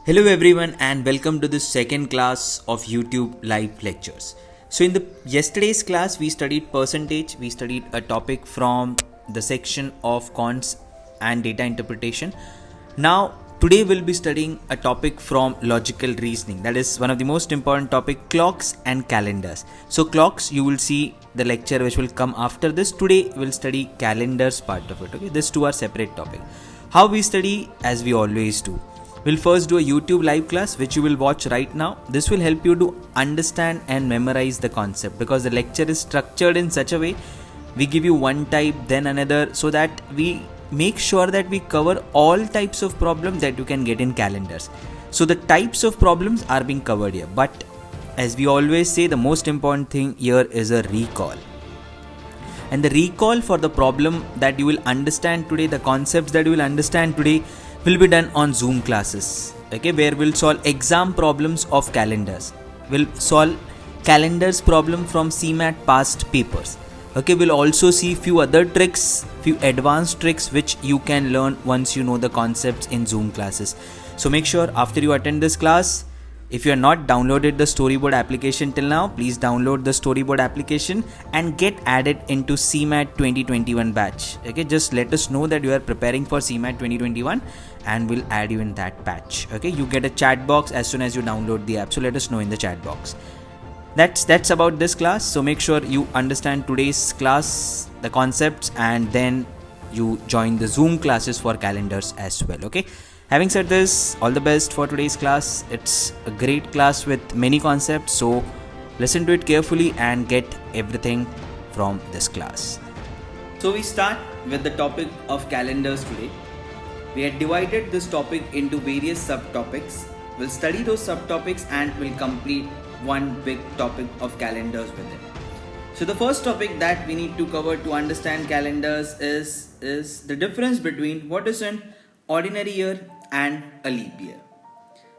Hello everyone and welcome to the second class of YouTube live lectures. So in the yesterday's class we studied percentage, we studied a topic from the section of cons and data interpretation. Now today we'll be studying a topic from logical reasoning, that is one of the most important topic, clocks and calendars. So clocks you will see the lecture which will come after this. Today we'll study calendars part of it. Okay, these two are separate topic. How we study? As we always do, we'll first do a YouTube live class which you will watch right now. This will help you to understand and memorize the concept because the lecture is structured in such a way we give you one type then another, so that we make sure that we cover all types of problems that you can get in calendars. So the types of problems are being covered here, but as we always say, the most important thing here is a recall. And the recall for the problem that you will understand today, the concepts that you will understand today, will be done on Zoom classes, okay, where we'll solve exam problems of calendars. We'll solve calendars problem from CMAT past papers. Okay, we'll also see few other tricks, few advanced tricks which you can learn once you know the concepts in Zoom classes. So make sure after you attend this class, if you have not downloaded the Storyboard application till now, please download the Storyboard application and get added into CMAT 2021 batch. Okay, just let us know that you are preparing for CMAT 2021 and we'll add you in that batch. Okay, you get a chat box as soon as you download the app, so let us know in the chat box. That's about this class. So make sure you understand today's class, the concepts, and then you join the Zoom classes for calendars as well. Okay, having said this, all the best for today's class. It's a great class with many concepts, so listen to it carefully and get everything from this class. So we start with the topic of calendars today. We had divided this topic into various subtopics. We'll study those subtopics and we'll complete one big topic of calendars with it. So the first topic that we need to cover to understand calendars is the difference between what is an ordinary year and a leap year.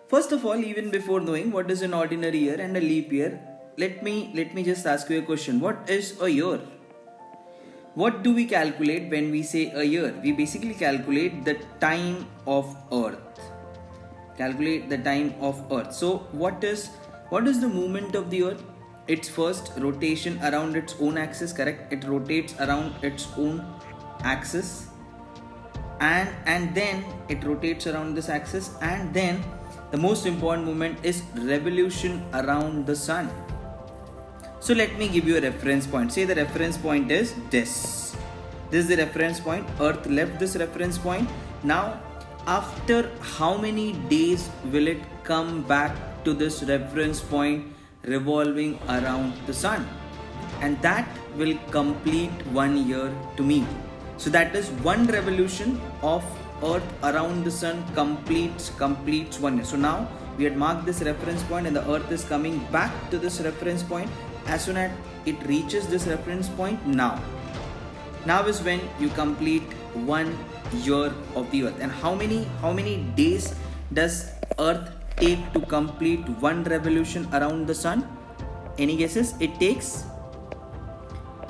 First of all, even before knowing what is an ordinary year and a leap year, let me just ask you a question. What is a year? What do we calculate when we say a year? We basically calculate the time of Earth. Calculate the time of Earth. So what is the movement of the Earth? Its first rotation around its own axis, correct? It rotates around its own axis. And then it rotates around this axis, and then the most important movement is revolution around the sun. So let me give you a reference point. Say the reference point is this is the reference point. Earth left this reference point. Now after how many days will it come back to this reference point revolving around the sun? And that will complete 1 year to me. So that is one revolution of Earth around the sun completes 1 year. So now we had marked this reference point and the Earth is coming back to this reference point. As soon as it reaches this reference point, now is when you complete 1 year of the Earth. And how many days does Earth take to complete one revolution around the sun? Any guesses? It takes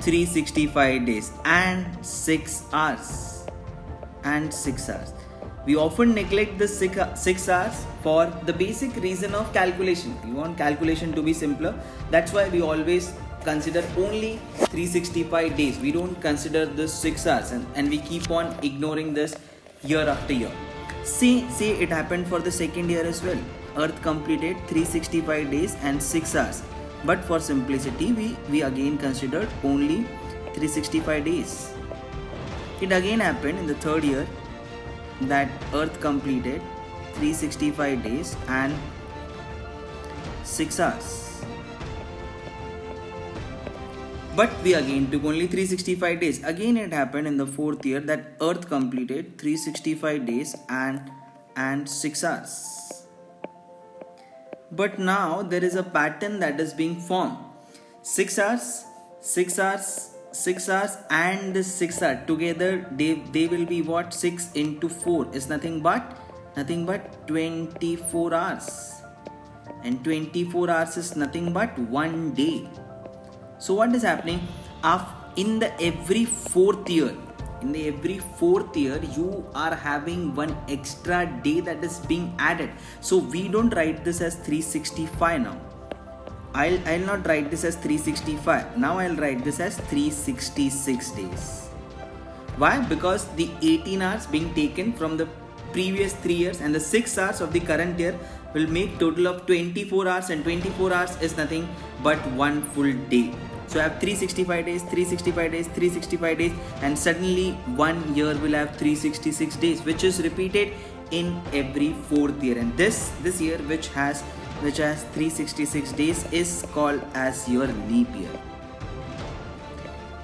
365 days and 6 hours. We often neglect the 6 hours for the basic reason of calculation. We want calculation to be simpler. That's why we always consider only 365 days. We don't consider the 6 hours and we keep on ignoring this year after year. Say it happened for the second year as well. Earth completed 365 days and 6 hours. But for simplicity, we again considered only 365 days. It again happened in the third year that Earth completed 365 days and 6 hours. But we again took only 365 days. Again it happened in the fourth year that Earth completed 365 days and 6 hours. But now there is a pattern that is being formed. 6 hours, 6 hours, 6 hours and this 6 hours together they will be what? 6 into 4 is nothing but 24 hours. And 24 hours is nothing but 1 day. So what is happening? In the every fourth year, in the every fourth year you are having one extra day that is being added. So we don't write this as 365 now. I'll not write this as 365. Now I'll write this as 366 days. Why? Because the 18 hours being taken from the previous 3 years and the 6 hours of the current year will make total of 24 hours, and 24 hours is nothing but one full day. So I have 365 days, 365 days, 365 days, and suddenly 1 year will have 366 days, which is repeated in every fourth year. And this year which has 366 days is called as your leap year.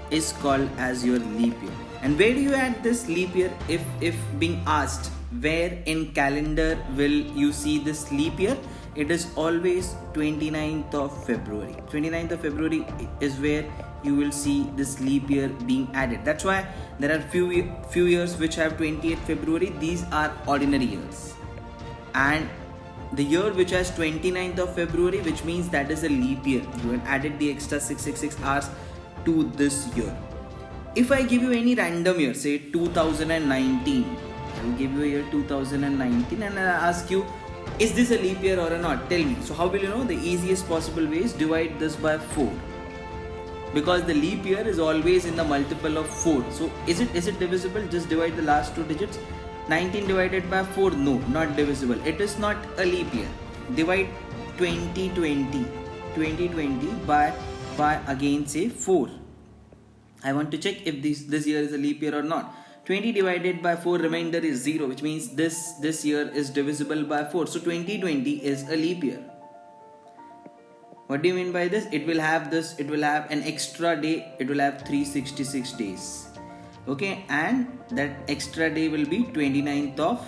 Is called as your leap year. And where do you add this leap year? If being asked where in calendar will you see this leap year, it is always 29th of February. 29th of February is where you will see this leap year being added. That's why there are few years which have 28th February. These are ordinary years. And the year which has 29th of February, which means that is a leap year. You have added the extra 666 hours to this year. If I give you any random year, say 2019, I will give you a year 2019 and I ask you, is this a leap year or not? Tell me. So how will you know? The easiest possible way is divide this by 4. Because the leap year is always in the multiple of 4. So is it divisible? Just divide the last 2 digits. 19 divided by 4, no, not divisible. It is not a leap year. Divide 2020 by again say 4. I want to check if this year is a leap year or not. 20 divided by 4, remainder is 0, which means this year is divisible by 4. So 2020 is a leap year. What do you mean by this? It will have an extra day. It will have 366 days. Okay, and that extra day will be 29th of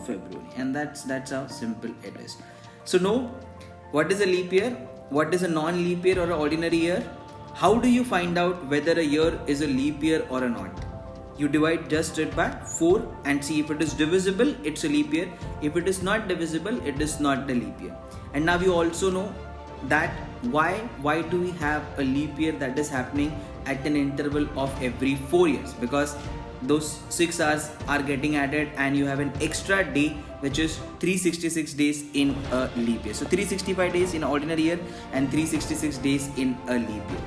February, and that's how simple it is. So know what is a leap year, what is a non-leap year or an ordinary year. How do you find out whether a year is a leap year or not? You divide just it by 4 and see if it is divisible, it's a leap year. If it is not divisible, it is not a leap year. And now you also know that why do we have a leap year that is happening at an interval of every 4 years? Because those 6 hours are getting added and you have an extra day, which is 366 days in a leap year. So 365 days in an ordinary year and 366 days in a leap year.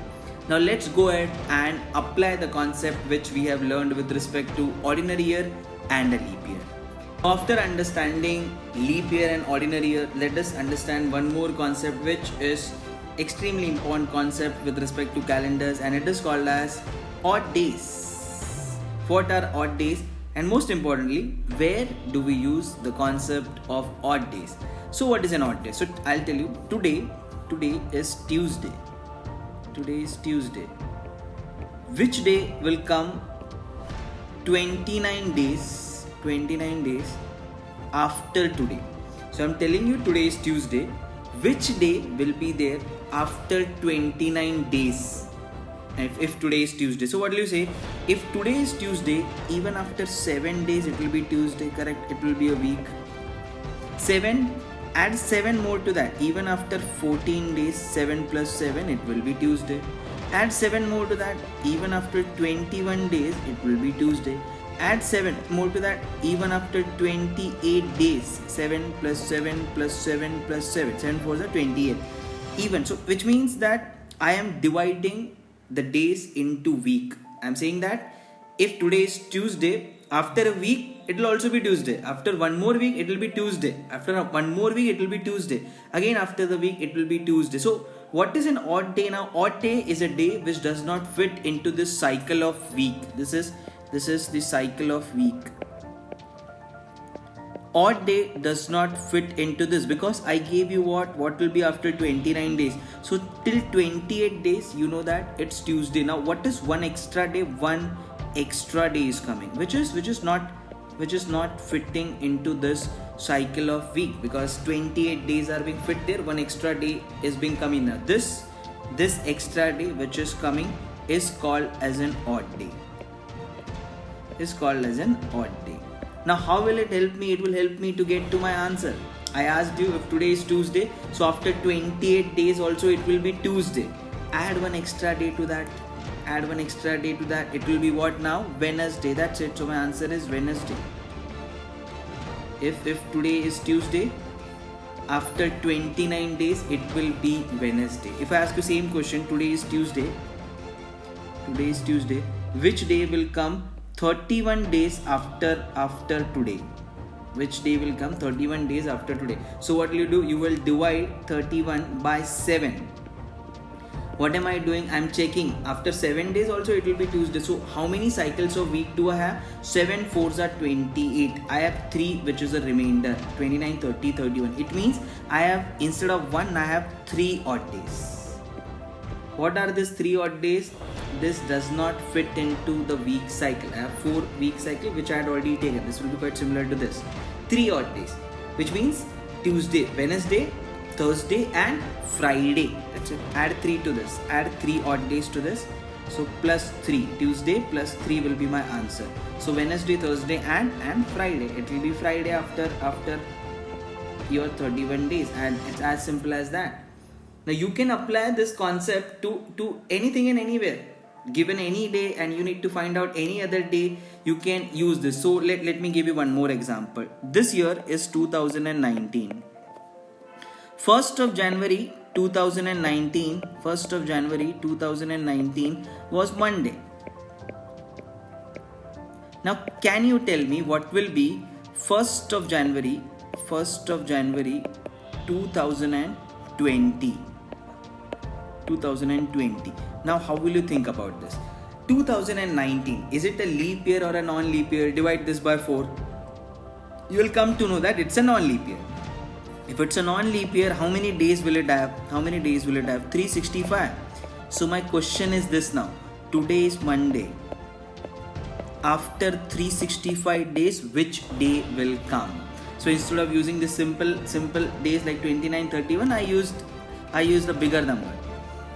Now let's go ahead and apply the concept which we have learned with respect to ordinary year and a leap year. After understanding leap year and ordinary year, let us understand one more concept which is extremely important concept with respect to calendars, and it is called as odd days. What are odd days? And most importantly, where do we use the concept of odd days? So what is an odd day? So I'll tell you, today is Tuesday. Today is Tuesday. Which day will come 29 days after today? So I'm telling you, today is Tuesday. Which day will be there after 29 days? If today is Tuesday. So what will you say? If today is Tuesday, even after 7 days it will be Tuesday, correct? It will be a week. 7, add 7 more to that. Even after 14 days, 7 plus 7, it will be Tuesday. Add 7 more to that. Even after 21 days, it will be Tuesday. Add 7 more to that. Even after 28 days, 7 plus 7 plus 7 plus 7. 7 4 is 28. Even. So which means that I am dividing the days into week. I am saying that if today is Tuesday, after a week it will also be Tuesday. After one more week it will be Tuesday. After one more week it will be Tuesday. Again after the week it will be Tuesday. So what is an odd day now? Odd day is a day which does not fit into this cycle of week. This is the cycle of week. Odd day does not fit into this because I gave you what will be after 29 days. So till 28 days you know that it's Tuesday. Now what is one extra day? One extra day is coming, which is not fitting into this cycle of week, because 28 days are being fit there. One extra day is being coming now. This extra day which is coming is called as an odd day. Now how will it help me? It will help me to get to my answer. I asked you if today is Tuesday, so after 28 days also it will be Tuesday. Add one extra day to that. add one extra day to that. It will be what now? Wednesday. That's it. So my answer is Wednesday. If today is Tuesday, after 29 days it will be Wednesday. If I ask you same question, today is Tuesday, which day will come 31 days after today? Which day will come 31 days after today? So what will you do? You will divide 31 by 7. What am I doing? I'm checking after 7 days also it will be Tuesday. So how many cycles of week do I have? 7 4s are 28. I have 3, which is a remainder, 29, 30, 31. It means I have, instead of 1, I have 3 odd days. What are these 3 odd days? This does not fit into the week cycle. I have 4 week cycle which I had already taken. This will be quite similar to this. 3 odd days, which means Tuesday, Wednesday, Thursday and Friday. That's it. Add 3 to this. Add 3 odd days to this. So plus 3. Tuesday plus 3 will be my answer. So Wednesday, Thursday and Friday. It will be Friday after your 31 days, and it's as simple as that. Now you can apply this concept to anything and anywhere. Given any day and you need to find out any other day, you can use this. So let me give you one more example. This year is 2019. 1st of January 2019 was Monday. Now can you tell me what will be 1st of January 2020? Now how will you think about this? 2019, is it a leap year or a non-leap year? Divide this by 4. You will come to know that it's a non-leap year. If it's a non-leap year, how many days will it have? 365. So my question is this now. Today is Monday. After 365 days, which day will come? So instead of using the simple days like 29, 31, I used a bigger number.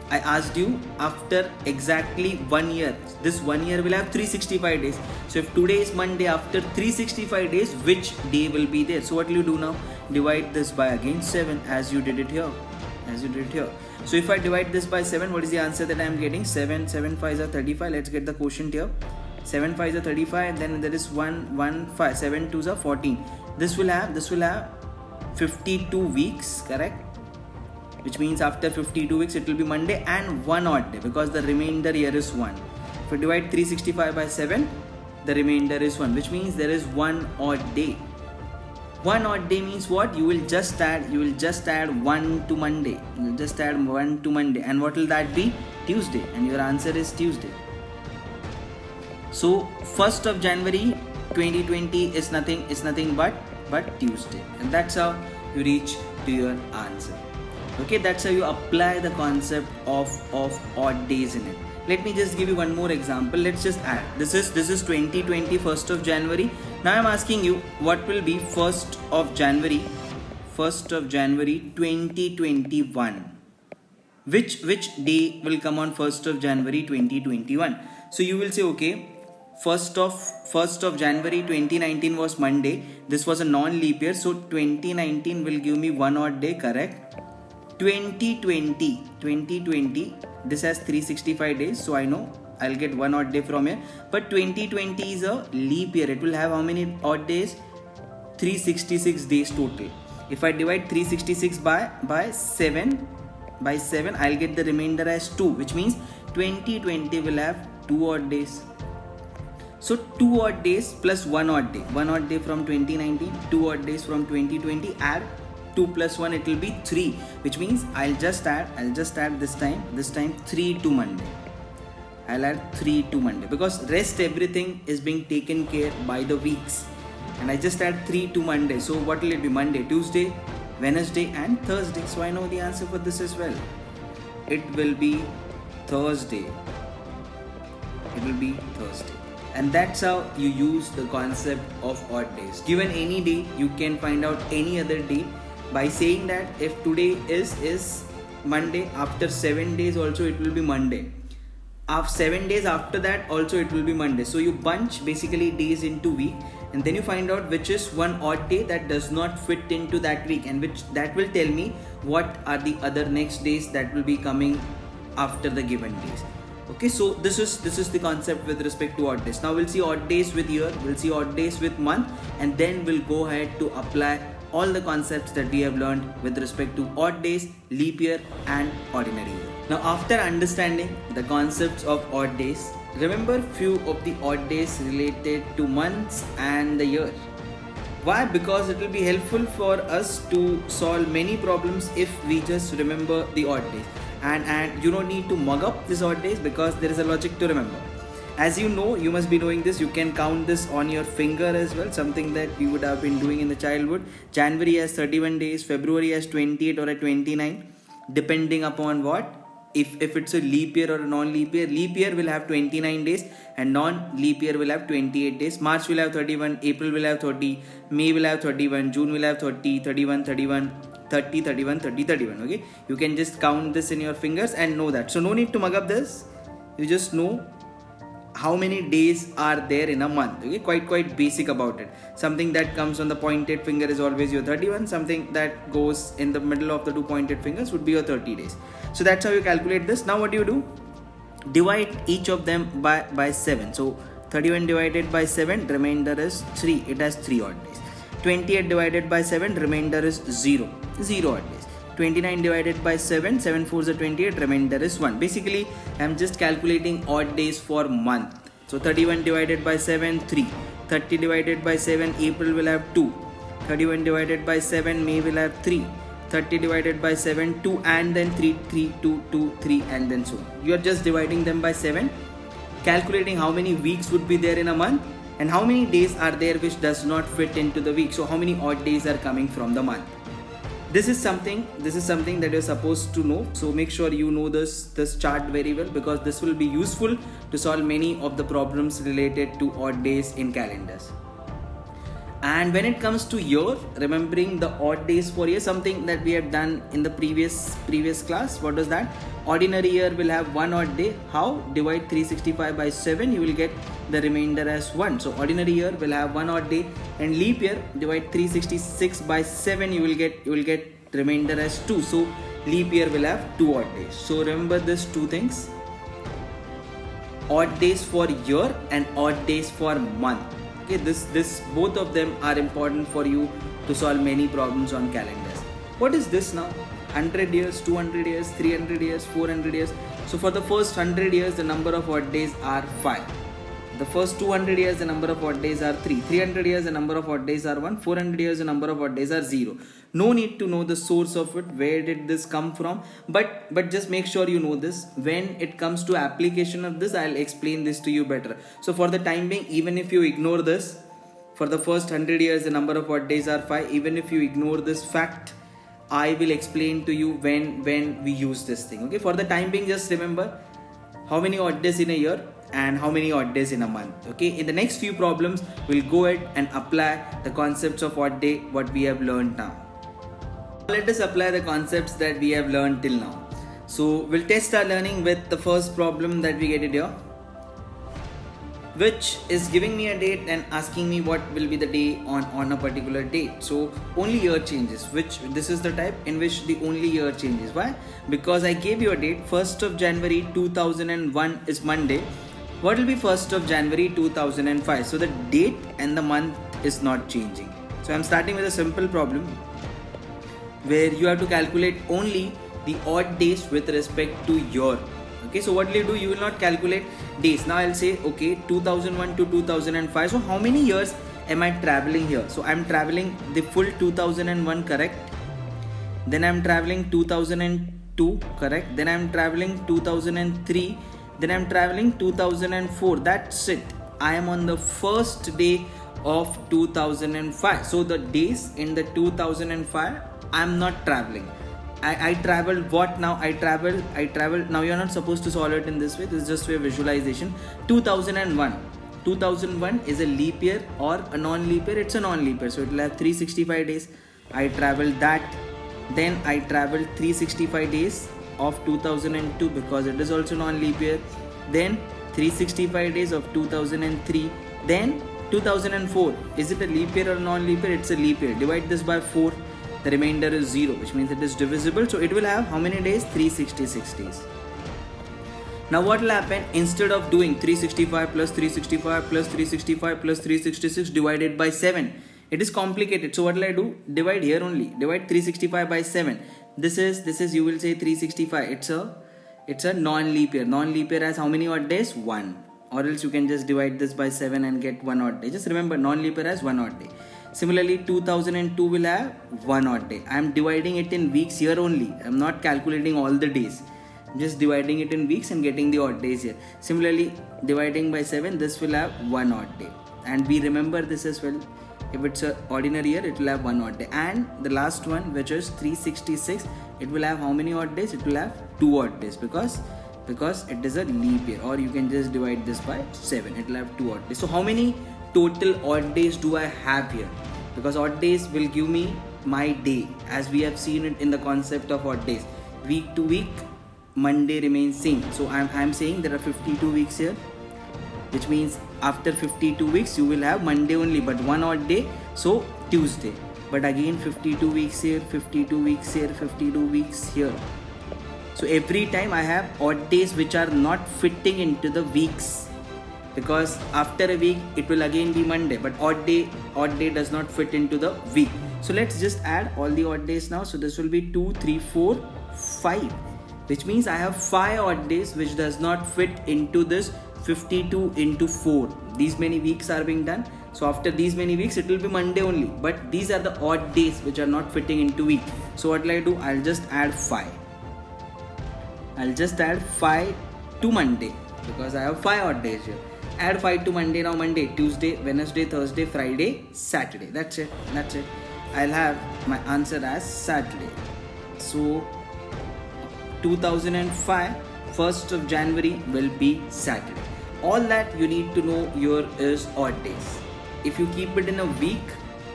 I asked you after exactly 1 year. This 1 year will have 365 days. So if today is Monday, after 365 days, which day will be there? So what will you do now? Divide this by again 7 as you did it here. So if I divide this by 7, what is the answer that I am getting? 7 5s are 35. Let's get the quotient here. 7 5s are 35. Then there is 1 5. 7 2s are 14. This will have 52 weeks, correct? Which means after 52 weeks it will be Monday and 1 odd day, because the remainder here is 1. If we divide 365 by 7, the remainder is 1, which means there is 1 odd day. 1 odd day means what? You will just add 1 to Monday. And what will that be? Tuesday. And your answer is Tuesday. So 1st of January 2020 is nothing but Tuesday. And that's how you reach to your answer. Okay, that's how you apply the concept of odd days in it. Let me just give you one more example. Let's just add. This is 2020, 1st of January. Now I'm asking you, what will be 1st of January 2021? Which day will come on 1st of January 2021? So you will say, okay, 1st of January 2019 was Monday. This was a non-leap year, so 2019 will give me 1 odd day, correct? 2020, this has 365 days, so I know I'll get 1 odd day from here. But 2020 is a leap year. It will have how many odd days? 366 days total. If I divide 366 by 7, I'll get the remainder as 2, which means 2020 will have 2 odd days. So 2 odd days plus 1 odd day. 1 odd day from 2019, 2 odd days from 2020. Add 2 plus 1, it will be 3, which means I'll just add this time 3 to Monday. I'll add 3 to Monday, because rest everything is being taken care by the weeks, and I just add 3 to Monday. So what will it be? Monday, Tuesday, Wednesday and Thursday. So I know the answer for this as well. It will be Thursday. And that's how you use the concept of odd days. Given any day, you can find out any other day by saying that if today is Monday, after 7 days also it will be Monday. After 7 days after that also it will be Monday. So you bunch basically days into week, and then you find out which is one odd day that does not fit into that week, and that will tell me what are the other next days that will be coming after the given days. Okay, so this is the concept with respect to odd days. Now we'll see odd days with year, we'll see odd days with month, and then we'll go ahead to apply all the concepts that we have learned with respect to odd days, leap year and ordinary year. Now after understanding the concepts of odd days, remember few of the odd days related to months and the year. Why? Because it will be helpful for us to solve many problems if we just remember the odd days. And you don't need to mug up these odd days because there is a logic to remember. As you know, you must be knowing this, you can count this on your finger as well, something that we would have been doing in the childhood. January has 31 days, February has 28 or a 29, depending upon what. If it's a leap year or a non-leap year will have 29 days and non-leap year will have 28 days. March will have 31, April will have 30, May will have 31, June will have 30, 31, 31, 30, 31, 30, 31. Okay, you can just count this in your fingers and know that. So no need to mug up this, you just know how many days are there in a month. Okay, quite basic about it. Something that comes on the pointed finger is always your 31, something that goes in the middle of the two pointed fingers would be your 30 days. So that's how you calculate this. Now what do? Divide each of them by 7. So 31 divided by 7, remainder is 3. It has 3 odd days. 28 divided by 7, remainder is 0 odd days. 29 divided by 7, 7 4s are 28, remainder is 1. Basically, I am just calculating odd days for month. So 31 divided by 7, 3. 30 divided by 7, April will have 2. 31 divided by 7, May will have 3. 30 divided by 7, 2 and then 3, 3, 2, 2, 3 and then so on. You are just dividing them by 7, calculating how many weeks would be there in a month and how many days are there which does not fit into the week. So how many odd days are coming from the month. This is something that you're supposed to know. So make sure you know this chart very well because this will be useful to solve many of the problems related to odd days in calendars. And when it comes to year, remembering the odd days for year, something that we have done in the previous class. What was that? Ordinary year will have one odd day. How? Divide 365 by 7, you will get the remainder as 1. So ordinary year will have one odd day, and leap year, divide 366 by 7, you will get remainder as 2. So leap year will have 2 odd days. So remember these two things: odd days for year and odd days for month. Okay, this both of them are important for you to solve many problems on calendars. What is this now? 100 years, 200 years, 300 years, 400 years. So for the first 100 years, the number of odd days are 5. The first 200 years, the number of odd days are 3. 300 years, the number of odd days are 1. 400 years, the number of odd days are 0. No need to know the source of it. Where did this come from? But just make sure you know this. When it comes to application of this, I'll explain this to you better. So for the time being, even if you ignore this, for the first 100 years, the number of odd days are 5. Even if you ignore this fact, I will explain to you when we use this thing. Okay, for the time being, just remember how many odd days in a year and how many odd days in a month. Okay, in the next few problems, we'll go ahead and apply the concepts of odd day, what we have learned now. Let us apply the concepts that we have learned till now. So we'll test our learning with the first problem that we get it here, which is giving me a date and asking me what will be the day on a particular date. So only year changes, which this is the type in which the only year changes. Why? Because I gave you a date, 1st of January 2001 is Monday. What will be 1st of January 2005? So the date and the month is not changing. So I'm starting with a simple problem where you have to calculate only the odd days with respect to year. Okay, so what will you do? You will not calculate days. Now I'll say, okay, 2001 to 2005. So how many years am I traveling here? So I'm traveling the full 2001, correct? Then I'm traveling 2002, correct? Then I'm traveling 2003. Then I'm traveling 2004. That's it. I am on the first day of 2005. So the days in the 2005, I'm not traveling. I traveled what now? I traveled. Now you're not supposed to solve it in this way. This is just a visualization. 2001. 2001 is a leap year or a non-leap year. It's a non-leap year. So it will have 365 days. I traveled that. Then I traveled 365 days of 2002 because it is also non-leap year. Then 365 days of 2003. Then 2004. Is it a leap year or non-leap year? It's a leap year. Divide this by 4. The remainder is 0, which means it is divisible. So it will have how many days? 366 days. Now what will happen, instead of doing 365 plus 365 plus 365 plus 366 divided by 7, it is complicated. So what will I do? Divide here only. Divide 365 by 7. This is you will say 365. It's a non-leap year. Non-leap year has how many odd days? 1. Or else you can just divide this by 7 and get 1 odd day. Just remember, non-leap year has 1 odd day. Similarly, 2002 will have 1 odd day. I am dividing it in weeks here only. I am not calculating all the days. I'm just dividing it in weeks and getting the odd days here. Similarly, dividing by 7, this will have 1 odd day. And we remember this as well. If it's an ordinary year, it will have 1 odd day. And the last one, which is 366, it will have how many odd days? It will have 2 odd days because it is a leap year. Or you can just divide this by 7. It will have 2 odd days. So how many total odd days do I have here? Because odd days will give me my day, as we have seen it in the concept of odd days. Week to week, Monday remains same. So I'm saying there are 52 weeks here, which means after 52 weeks you will have Monday only, but 1 odd day, so Tuesday. But again 52 weeks here, 52 weeks here, 52 weeks here. So every time I have odd days which are not fitting into the weeks, because after a week it will again be Monday, but odd day does not fit into the week. So let's just add all the odd days now. So this will be 2, 3, 4, 5, which means I have 5 odd days which does not fit into this 52 into 4. These many weeks are being done. So after these many weeks it will be Monday only, but these are the odd days which are not fitting into week. So what will I do? I'll just add 5. I'll just add 5 to Monday because I have 5 odd days here. Add 5 to Monday. Now Monday, Tuesday, Wednesday, Thursday, Friday, Saturday. That's it. I'll have my answer as Saturday. So 2005, 1st of January will be Saturday. All that you need to know here is odd days. If you keep it in a week,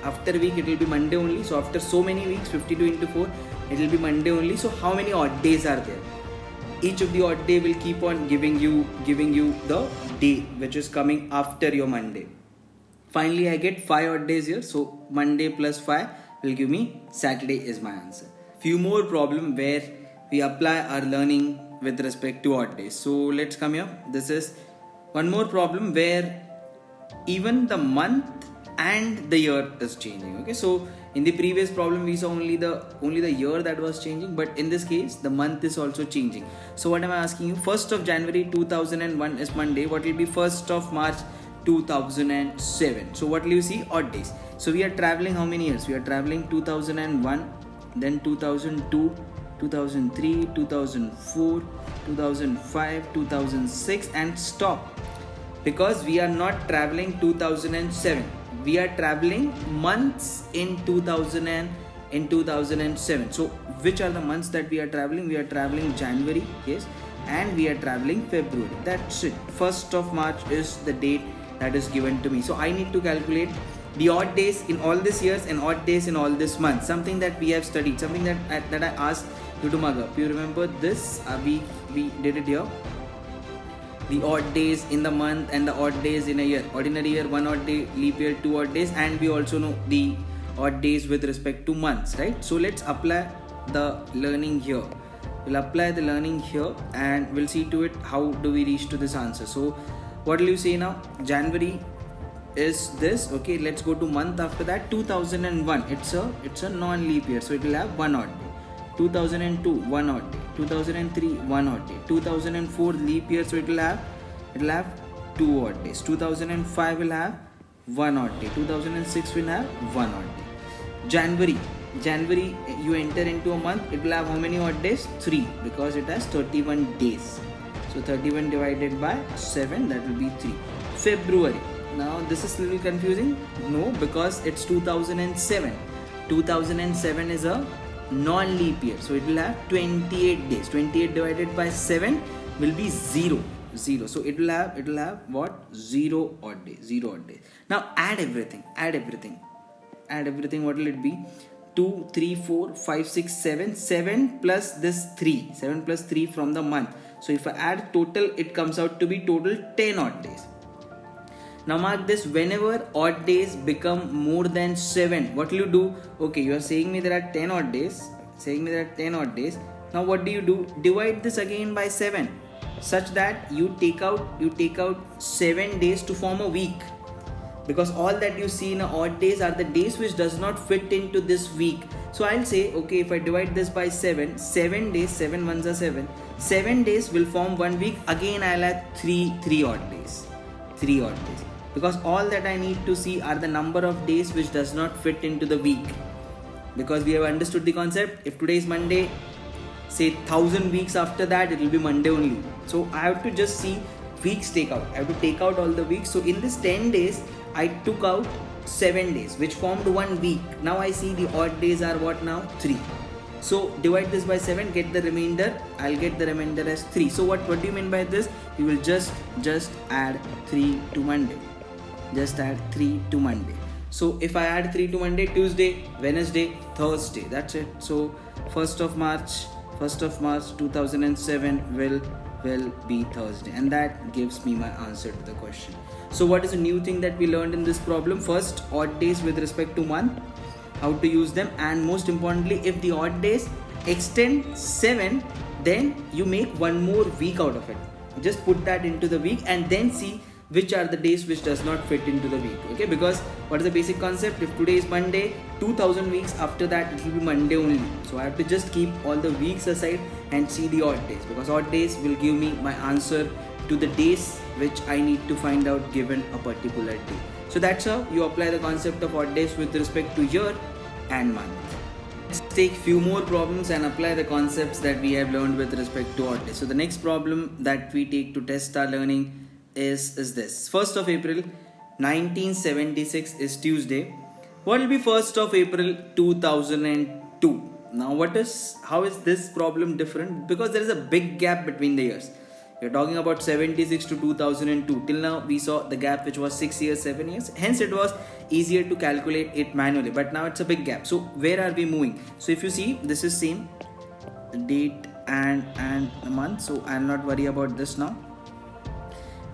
after a week it will be Monday only. So after so many weeks, 52 into 4, it will be Monday only. So how many odd days are there? Each of the odd day will keep on giving you the day which is coming after your Monday. Finally, I get 5 odd days here. So Monday plus 5 will give me Saturday is my answer. Few more problem where we apply our learning with respect to odd days. So let's come here. This is one more problem where even the month and the year is changing. Okay, so in the previous problem we saw only the year that was changing, but in this case the month is also changing. So what am I asking you? 1st of January 2001 is Monday. What will be 1st of March 2007? So what will you see? Odd days. So we are traveling how many years? We are traveling 2001, then 2002, 2003, 2004, 2005, 2006 and stop, because we are not traveling 2007. We are traveling months in 2007. So which are the months that we are traveling? We are traveling January, yes, and we are traveling February. That's it. 1st of March is the date that is given to me. So I need to calculate the odd days in all these years and odd days in all this month. Something that we have studied, something that I asked you to mug up. You remember this? We did it here. The odd days in the month and the odd days in a year. Ordinary year, 1 odd day, leap year, 2 odd days, and we also know the odd days with respect to months, right? So let's apply the learning here. We'll apply the learning here and we'll see to it how do we reach to this answer. So what will you say now? January is this. Okay, let's go to month after that. 2001. It's a non-leap year, so it will have 1 odd day. 2002, 1 odd day. 2003, 1 odd day. 2004, leap year, so it will have 2 odd days. 2005 will have 1 odd day. 2006 will have 1 odd day. January, you enter into a month, it will have how many odd days? 3, because it has 31 days. So 31 divided by 7, that will be 3. February. Now this is a little confusing. No, because it's 2007. 2007 is a non-leap year, so it will have 28 days. 28 divided by 7 will be 0. So it will have what? 0 odd days. Now add everything. What will it be? 2, 3, 4, 5, 6, 7. 7 plus this 3. 7 plus 3 from the month. So if I add total, it comes out to be total 10 odd days. Now mark this, whenever odd days become more than 7, what will you do? Okay, you are saying me there are 10 odd days. Now what do? Divide this again by 7. such that you take out 7 days to form a week, because all that you see in a odd days are the days which does not fit into this week. So I'll say, okay, if I divide this by 7 days, 7 ones are 7 days will form 1 week. Again I'll add 3 odd days, because all that I need to see are the number of days which does not fit into the week. Because we have understood the concept, if today is Monday, say 1000 weeks after that it will be Monday only. So I have to just see weeks take out. I have to take out all the weeks. So in this 10 days I took out 7 days which formed 1 week. Now I see the odd days are what now? 3. So divide this by 7, get the remainder. I'll get the remainder as 3. So what do you mean by this? You will just add 3 to Monday. Just add 3 to Monday. So if I add 3 to Monday, Tuesday, Wednesday, Thursday, that's it. So 1st of March 2007 will be Thursday, and that gives me my answer to the question. So what is a new thing that we learned in this problem? First, odd days with respect to month, how to use them, and most importantly, if the odd days extend 7, then you make 1 more week out of it. Just put that into the week and then see which are the days which does not fit into the week. Okay, because what is the basic concept? If today is Monday, 2000 weeks after that it will be Monday only. So I have to just keep all the weeks aside and see the odd days, because odd days will give me my answer to the days which I need to find out given a particular day. So that's how you apply the concept of odd days with respect to year and month. Let's take few more problems and apply the concepts that we have learned with respect to odd days. So the next problem that we take to test our learning is this. 1st of April 1976 is Tuesday. What will be 1st of April 2002? Now how is this problem different? Because there is a big gap between the years. We're talking about 76 to 2002. Till now we saw the gap which was 6 years, 7 years. Hence it was easier to calculate it manually. But now it's a big gap. So where are we moving? So if you see, this is same date and the month. So I'll not worry about this now.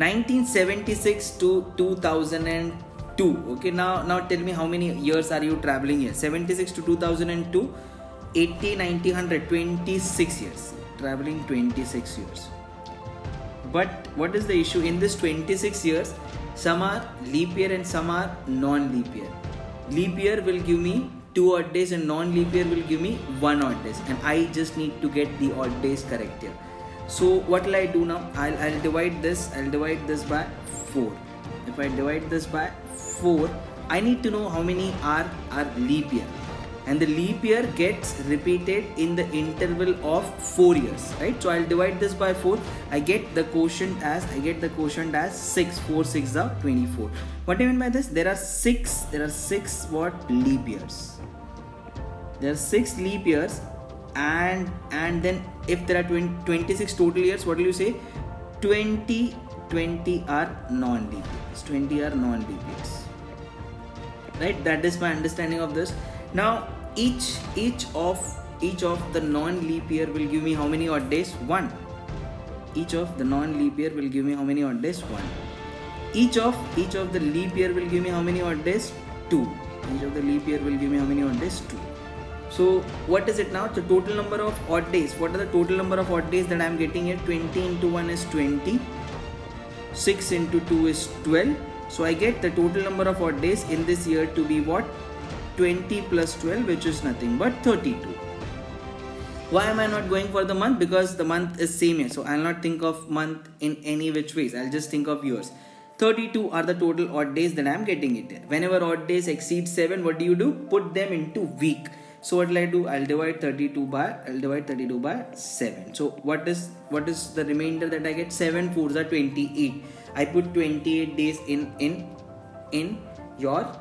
1976 to 2002. Okay, now tell me how many years are you traveling here? 76 to 2002, 80, 90, 100, 26 years. Traveling 26 years. But what is the issue? In this 26 years, some are leap year and some are non-leap year. Leap year will give me 2 odd days and non-leap year will give me 1 odd days. And I just need to get the odd days correct here. So what will I do now? I'll divide this by 4. If I divide this by 4, I need to know how many are leap year, and the leap year gets repeated in the interval of 4 years, right? So I'll divide this by 4. I get the quotient as 6. 4 6 are 24. What do you mean by this? There are 6 what leap years. There are 6 leap years. And then if there are 26 total years, what will you say? 20 are non-leap years. 20 are non-leap years. Right? That is my understanding of this. Now each of the non-leap year will give me how many odd days? 1. Each of the non-leap year will give me how many odd days? 1. Each of the leap year will give me how many odd days? 2. Each of the leap year will give me how many odd days? 2. So what is it now? The total number of odd days. What are the total number of odd days that I am getting here? 20 into 1 is 20. 6 into 2 is 12. So I get the total number of odd days in this year to be what? 20 plus 12, which is nothing but 32. Why am I not going for the month? Because the month is same year. So I'll not think of month in any which ways. I'll just think of years. 32 are the total odd days that I am getting it here. Whenever odd days exceed 7, what do? Put them into week. So what will I do? I'll divide 32 by 7. So what is the remainder that I get? 7 4s are 28. I put 28 days in your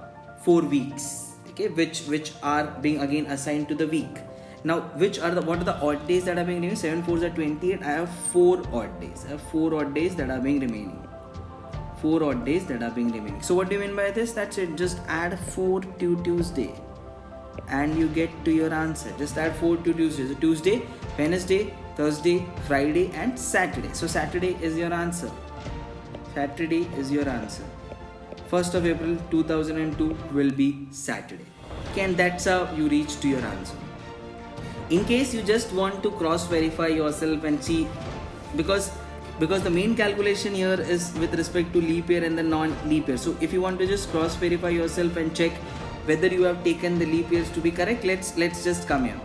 4 weeks. Okay, which are being again assigned to the week. Now what are the odd days that are being remaining? 7 4s are 28. I have 4 odd days. I have 4 odd days that are being remaining. 4 odd days that are being remaining. So what do you mean by this? That's it. Just add 4 to Tuesday and you get to your answer. Just add 4 to Tuesday. So Tuesday, Wednesday, Thursday, Friday and Saturday. So Saturday is your answer. Saturday is your answer. 1st of April 2002 will be Saturday. Okay, and that's how you reach to your answer. In case you just want to cross verify yourself and see, because because the main calculation here is with respect to leap year and the non-leap year. So if you want to just cross verify yourself and check whether you have taken the leap years to be correct, let's just come here.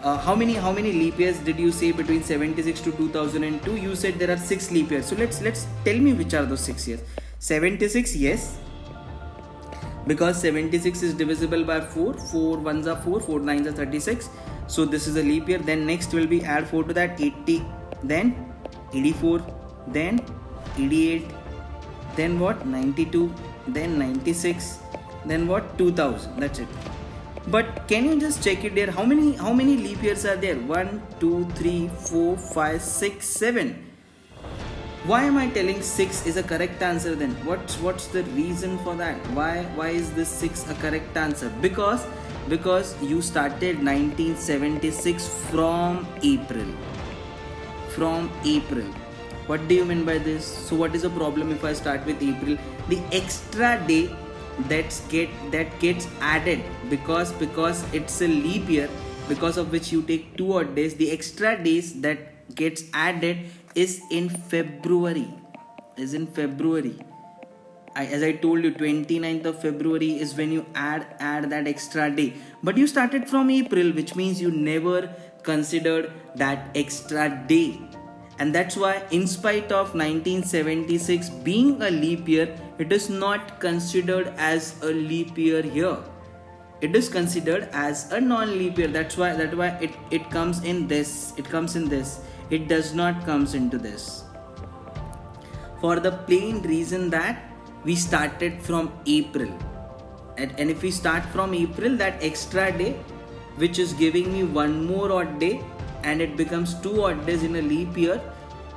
How many leap years did you say between 76 to 2002? You said there are 6 leap years. So let's tell me which are those 6 years. 76, yes, because 76 is divisible by 4. 4 ones are 4, 4 nines are 36. So this is a leap year. Then next will be add 4 to that, 80, then 84, then 88, then what, 92, then 96, then what, 2000. That's it. But can you just check it there? How many leap years are there? 1, 2, 3, 4, 5, 6, 7. Why am I telling 6 is a correct answer then? What's the reason for that? Why is this 6 a correct answer? Because you started 1976 from April. From April. What do you mean by this? So what is the problem if I start with April? The extra day that gets added because it's a leap year, because of which you take 2 odd days, the extra days that gets added is in February. As I told you, 29th of February is when you add that extra day. But you started from April, which means you never considered that extra day. And that's why, in spite of 1976 being a leap year, it is not considered as a leap year here. It is considered as a non-leap year. That's why it comes in this. It comes in this. It does not comes into this. For the plain reason that we started from April. And if we start from April, that extra day, which is giving me 1 more odd day, and it becomes 2 odd days in a leap year,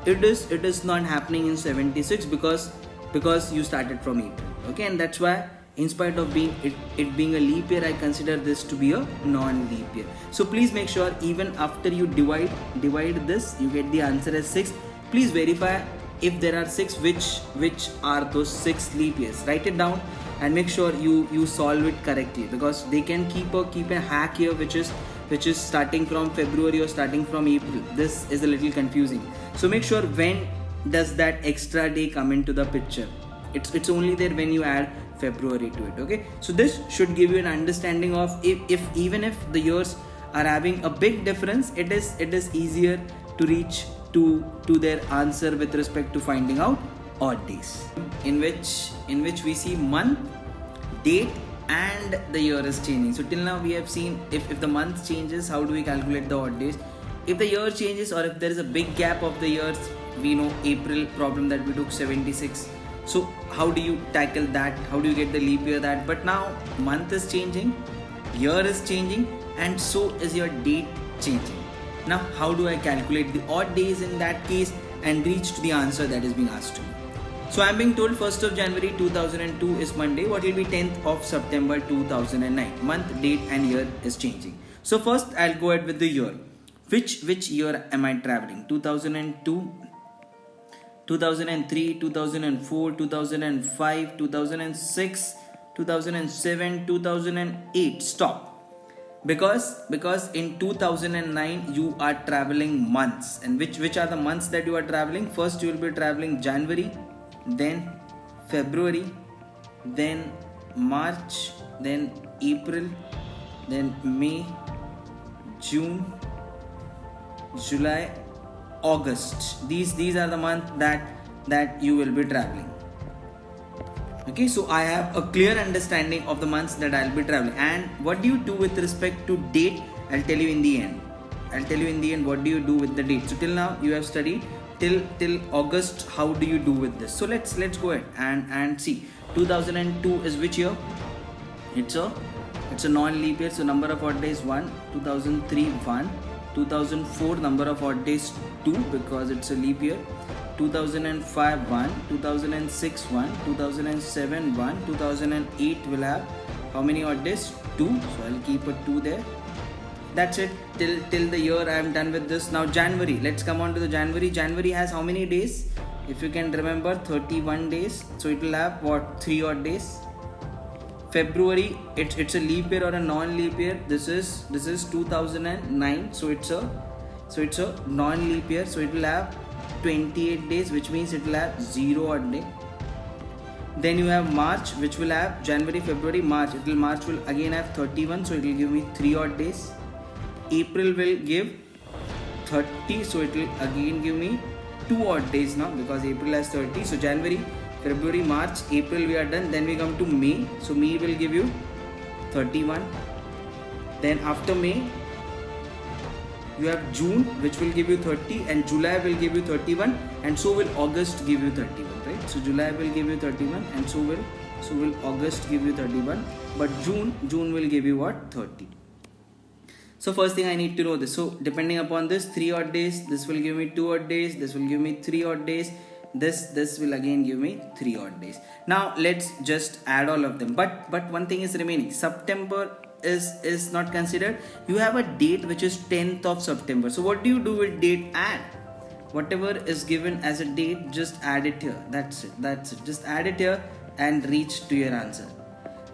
it is not happening in 76 because you started from April. Okay, and that's why, in spite of being it being a leap year, I consider this to be a non-leap year. So please make sure, even after you divide this, you get the answer as 6. Please verify if there are 6, which are those 6 leap years. Write it down and make sure you solve it correctly, because they can keep a hack here which is starting from February or starting from April. This is a little confusing. So make sure, when does that extra day come into the picture? It's only there when you add February to it. Okay, so this should give you an understanding of if even if the years are having a big difference, it is easier to reach to their answer with respect to finding out odd days, in which we see month, date, and the year is changing. So till now we have seen if the month changes, how do we calculate the odd days? If the year changes, or if there is a big gap of the years, we know April problem that we took 76. So how do you tackle that? How do you get the leap year that? But now month is changing, year is changing, and so is your date changing. Now how do I calculate the odd days in that case and reach to the answer that is being asked to me? So I am being told 1st of January 2002 is Monday. What will be 10th of September 2009? Month, date, and year is changing. So first I'll go ahead with the year. Which year am I traveling? 2002, 2003, 2004, 2005, 2006, 2007, 2008. Stop. Because in 2009 you are traveling months. And which are the months that you are traveling? First you will be traveling January, then February, then March, then April, then May, June, July, August. These are the months that you will be traveling. Okay, so I have a clear understanding of the months that I'll be traveling. And what do you do with respect to date? I'll tell you in the end. What do you do with the date. So till now you have studied till August. How do you do with this? So let's go ahead and see. 2002 is which year? It's a non-leap year. So number of odd days 1. 2003 1. 2004 number of odd days 2 because it's a leap year. 2005 1, 2006 1, 2007 1, 2008 will have how many odd days? 2. So I'll keep a 2 there. That's it. Till the year I am done with this. Now January. Let's come on to the January. January has how many days? If you can remember, 31 days. So it will have what? 3 odd days. February, it's a leap year or a non-leap year. This is 2009. So it's a non-leap year. So it will have 28 days, which means it will have 0 odd day. Then you have March, which will have January, February, March. March will again have 31, so it will give me 3 odd days. April will give 30, so it will again give me 2 odd days now, because April has 30. So January, February, March, April we are done. Then we come to May. So May will give you 31. Then after May, you have June, which will give you 30, and July will give you 31, and so will August give you 31, right? So July will give you 31, and so will August give you 31, but June will give you what? 30. So first thing I need to know this. So depending upon this, 3 odd days, this will give me 2 odd days, this will give me 3 odd days, this will again give me 3 odd days. Now let's just add all of them, but one thing is remaining. September is not considered. You have a date which is 10th of September. So what do you do with date? Add whatever is given as a date, just add it here. That's it. Just add it here and reach to your answer.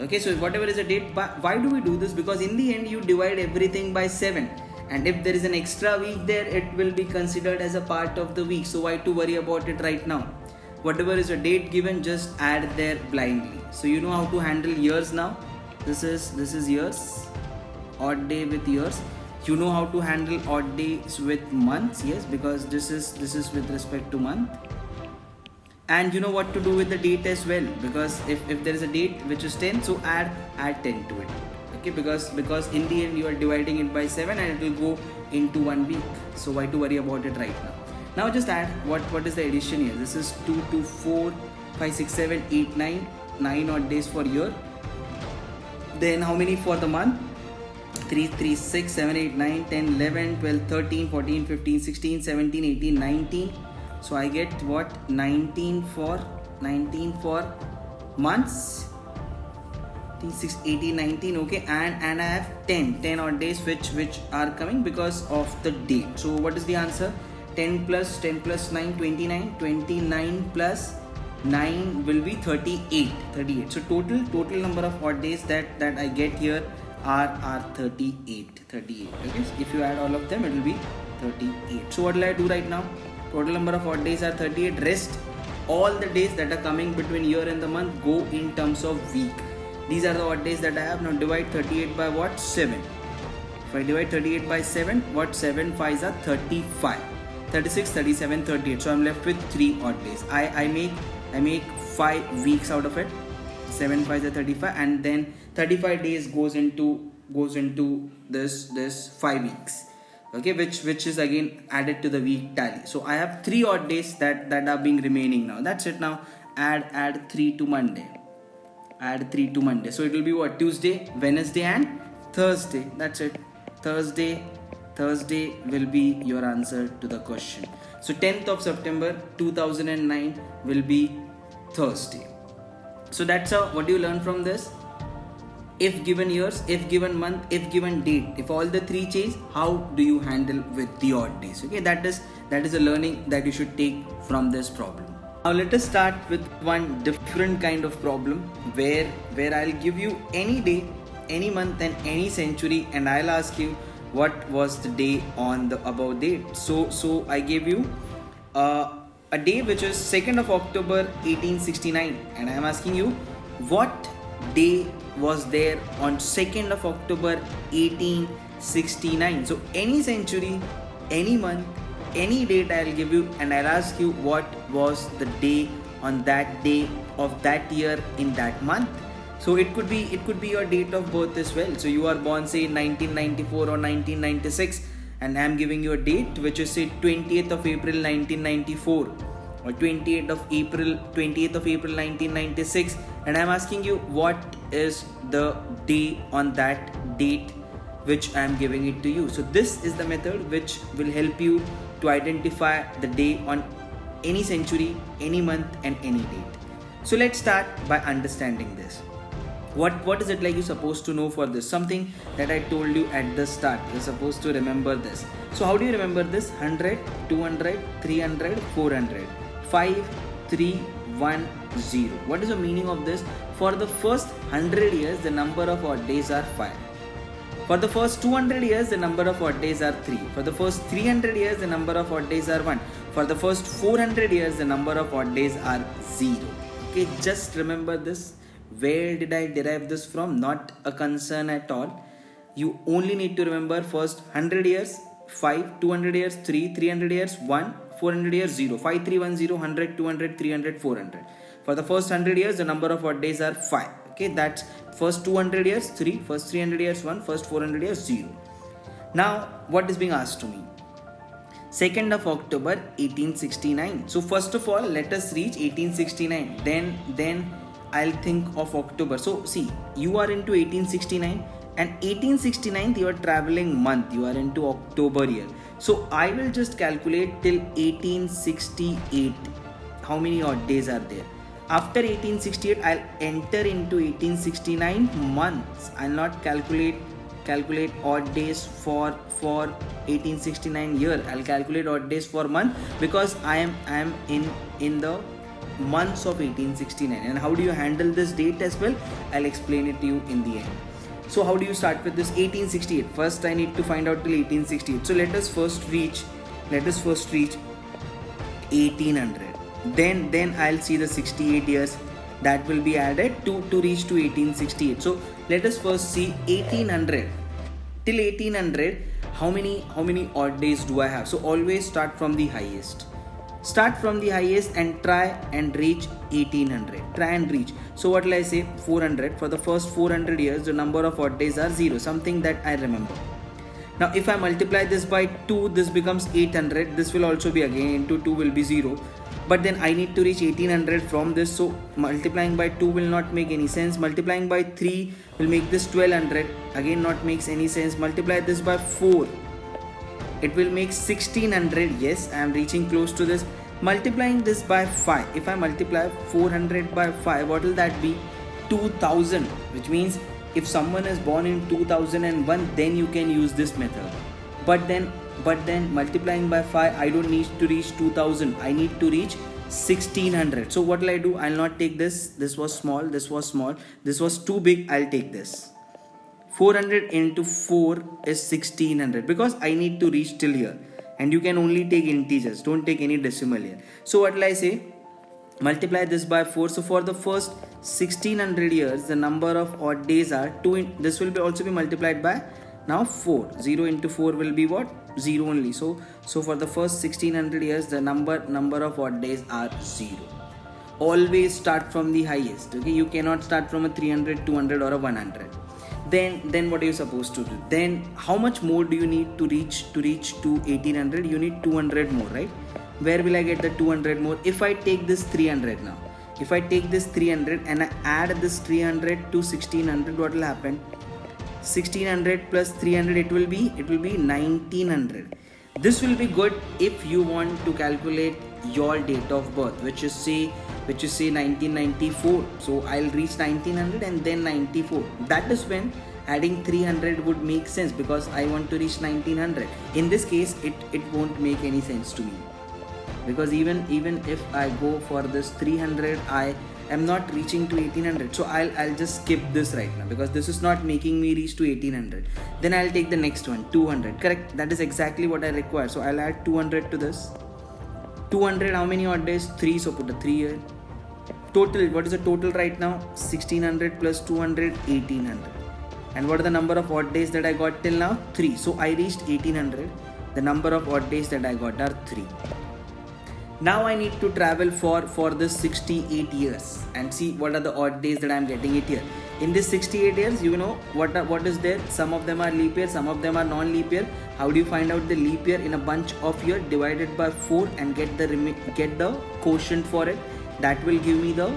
Okay, so whatever is a date. But why do we do this? Because in the end you divide everything by 7, and if there is an extra week there, it will be considered as a part of the week. So why to worry about it right now? Whatever is a date given, just add there blindly. So you know how to handle years now. This is years, odd day with years. You know how to handle odd days with months, yes, because this is with respect to month. And you know what to do with the date as well, because if there is a date which is 10, so add 10 to it. Okay, because in the end you are dividing it by 7 and it will go into 1 week. So why to worry about it right now? Now just add what is the addition here. This is 2, 2, 4, 5, 6, 7, 8, 9 odd days for year. Then how many for the month? 3, 3, 6, 7, 8, 9, 10, 11, 12, 13, 14, 15, 16, 17, 18, 19. So I get what? 19 for months. 6, 18, 19. Okay, and I have 10 odd days which are coming because of the date. So what is the answer? 10 plus 9, 29. 29 plus 9 will be 38. So total number of odd days that I get here are 38. Okay, so if you add all of them, it will be 38. So what will I do right now? Total number of odd days are 38. Rest all the days that are coming between year and the month go in terms of week. These are the odd days that I have. Now divide 38 by what? 7. If I divide 38 by 7, what? 7 5s are 35. 36, 37, 38. So I'm left with 3 odd days. I make 5 weeks out of it. 7 5s are 35, and then 35 days goes into this 5 weeks. Okay, which is again added to the week tally. So I have 3 odd days that are being remaining now. That's it. Now add 3 to Monday. Add 3 to Monday. So it will be what? Tuesday, Wednesday, and Thursday. That's it. Thursday will be your answer to the question. So 10th of September 2009 will be Thursday. So that's how. What do you learn from this? If given years, if given month, if given date, if all the 3 change, how do you handle with the odd days? Okay, that is a learning that you should take from this problem. Now let us start with one different kind of problem where I'll give you any day, any month, and any century, and I'll ask you what was the day on the above date. So I gave you a day which is 2nd of October 1869, and I am asking you what day was there on 2nd of October 1869. So any century, any month, any date I'll give you, and I'll ask you what was the day on that day of that year in that month. So it could be your date of birth as well. So you are born say 1994 or 1996, and I'm giving you a date which is say 20th of April 1994 or 28th of April 1996, and I'm asking you what is the day on that date which I'm giving it to you. So this is the method which will help you to identify the day on any century, any month, and any date. So let's start by understanding this. What is it like you're supposed to know for this? Something that I told you at the start. You're supposed to remember this. So how do you remember this? 100, 200, 300, 400. 5, 3, 1, 0. What is the meaning of this? For the first 100 years, the number of odd days are 5. For the first 200 years, the number of odd days are 3. For the first 300 years, the number of odd days are 1. For the first 400 years, the number of odd days are 0. Okay, just remember this. Where did I derive this from? Not a concern at all. You only need to remember first 100 years 5, 200 years 3, 300 years 1, 400 years 0, 5, 3, 1, 0, 100, 200, 300, 400. For the first 100 years, the number of odd days are 5. Okay, that's first 200 years 3, first 300 years 1, first 400 years 0. Now, what is being asked to me? 2nd of October 1869. So first of all, let us reach 1869. Then I'll think of October. So see, you are into 1869. And 1869 you are traveling month, you are into October year. So I will just calculate till 1868 how many odd days are there. After 1868 I'll enter into 1869 months. I'll not calculate odd days for 1869 year. I'll calculate odd days for month because I am in the months of 1869. And how do you handle this date as well? I'll explain it to you in the end. So how do you start with this 1868? First I need to find out till 1868. So let us first reach 1800. Then I'll see the 68 years that will be added to reach to 1868. So let us first see 1800. Till 1800, how many odd days do I have? So always start from the highest. Start from the highest and try and reach 1800. Try and reach. So what will I say? 400. For the first 400 years, the number of odd days are 0. Something that I remember. Now if I multiply this by 2, this becomes 800. This will also be again into 2 will be 0. But then I need to reach 1800 from this. So multiplying by 2 will not make any sense. Multiplying by 3 will make this 1200. Again not makes any sense. Multiply this by 4. It will make 1600. Yes, I am reaching close to this. Multiplying this by 5. If I multiply 400 by 5, what will that be? 2000. Which means if someone is born in 2001, then you can use this method. But then multiplying by 5, I don't need to reach 2000. I need to reach 1600. So what will I do? I'll not take this. This was small. This was small. This was too big. I'll take this. 400 into 4 is 1600 because I need to reach till here, and you can only take integers, don't take any decimal here. So what will I say? Multiply this by 4. So for the first 1600 years, the number of odd days are 2. This will also be multiplied by now 4. 0 into 4 will be what? 0 only. So for the first 1600 years, the number of odd days are 0. Always start from the highest. Okay, you cannot start from a 300, 200 or a 100. Then what are you supposed to do? Then how much more do you need to reach to 1800? You need 200 more, right? Where will I get the 200 more? If I take this 300 now, if I take this 300 and I add this 300 to 1600, what will happen? 1600 plus 300, it will be 1900. This will be good if you want to calculate your date of birth, which is say 1994. So I'll reach 1900 and then 94. That is when adding 300 would make sense because I want to reach 1900. In this case, it won't make any sense to me because even if I go for this 300, I am not reaching to 1800. So I'll just skip this right now because this is not making me reach to 1800. Then I'll take the next one, 200. Correct, that is exactly what I require. So I'll add 200 to this. 200, how many odd days? 3. So put a 3 here. Total, what is the total right now? 1600 plus 200, 1800. And what are the number of odd days that I got till now? 3. So I reached 1800. The number of odd days that I got are 3. Now I need to travel for this 68 years and see what are the odd days that I am getting it here. In this 68 years, you know what is there? Some of them are leap year, some of them are non-leap year. How do you find out the leap year? In a bunch of year, divided by 4 and get the quotient for it. That will give me the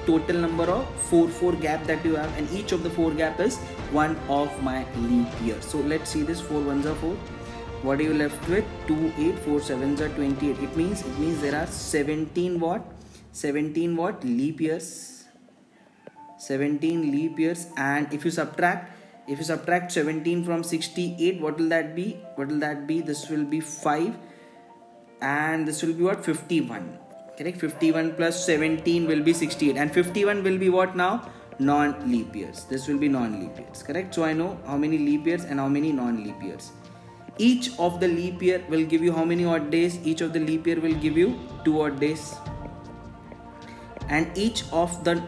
total number of 4 gap that you have, and each of the 4 gap is one of my leap years. So let's see this. 4 ones are 4. What are you left with? 2, 8, 4 7s are 28. It means there are 17 leap years. 17 leap years. And if you subtract 17 from 68, what will that be? This will be 5, and this will be what? 51. Correct? 51 plus 17 will be 68, and 51 will be what now? Non-leap years. This will be non-leap years. Correct? So I know how many leap years and how many non-leap years. Each of the leap year will give you how many odd days? Each of the leap year will give you 2 odd days. And each of the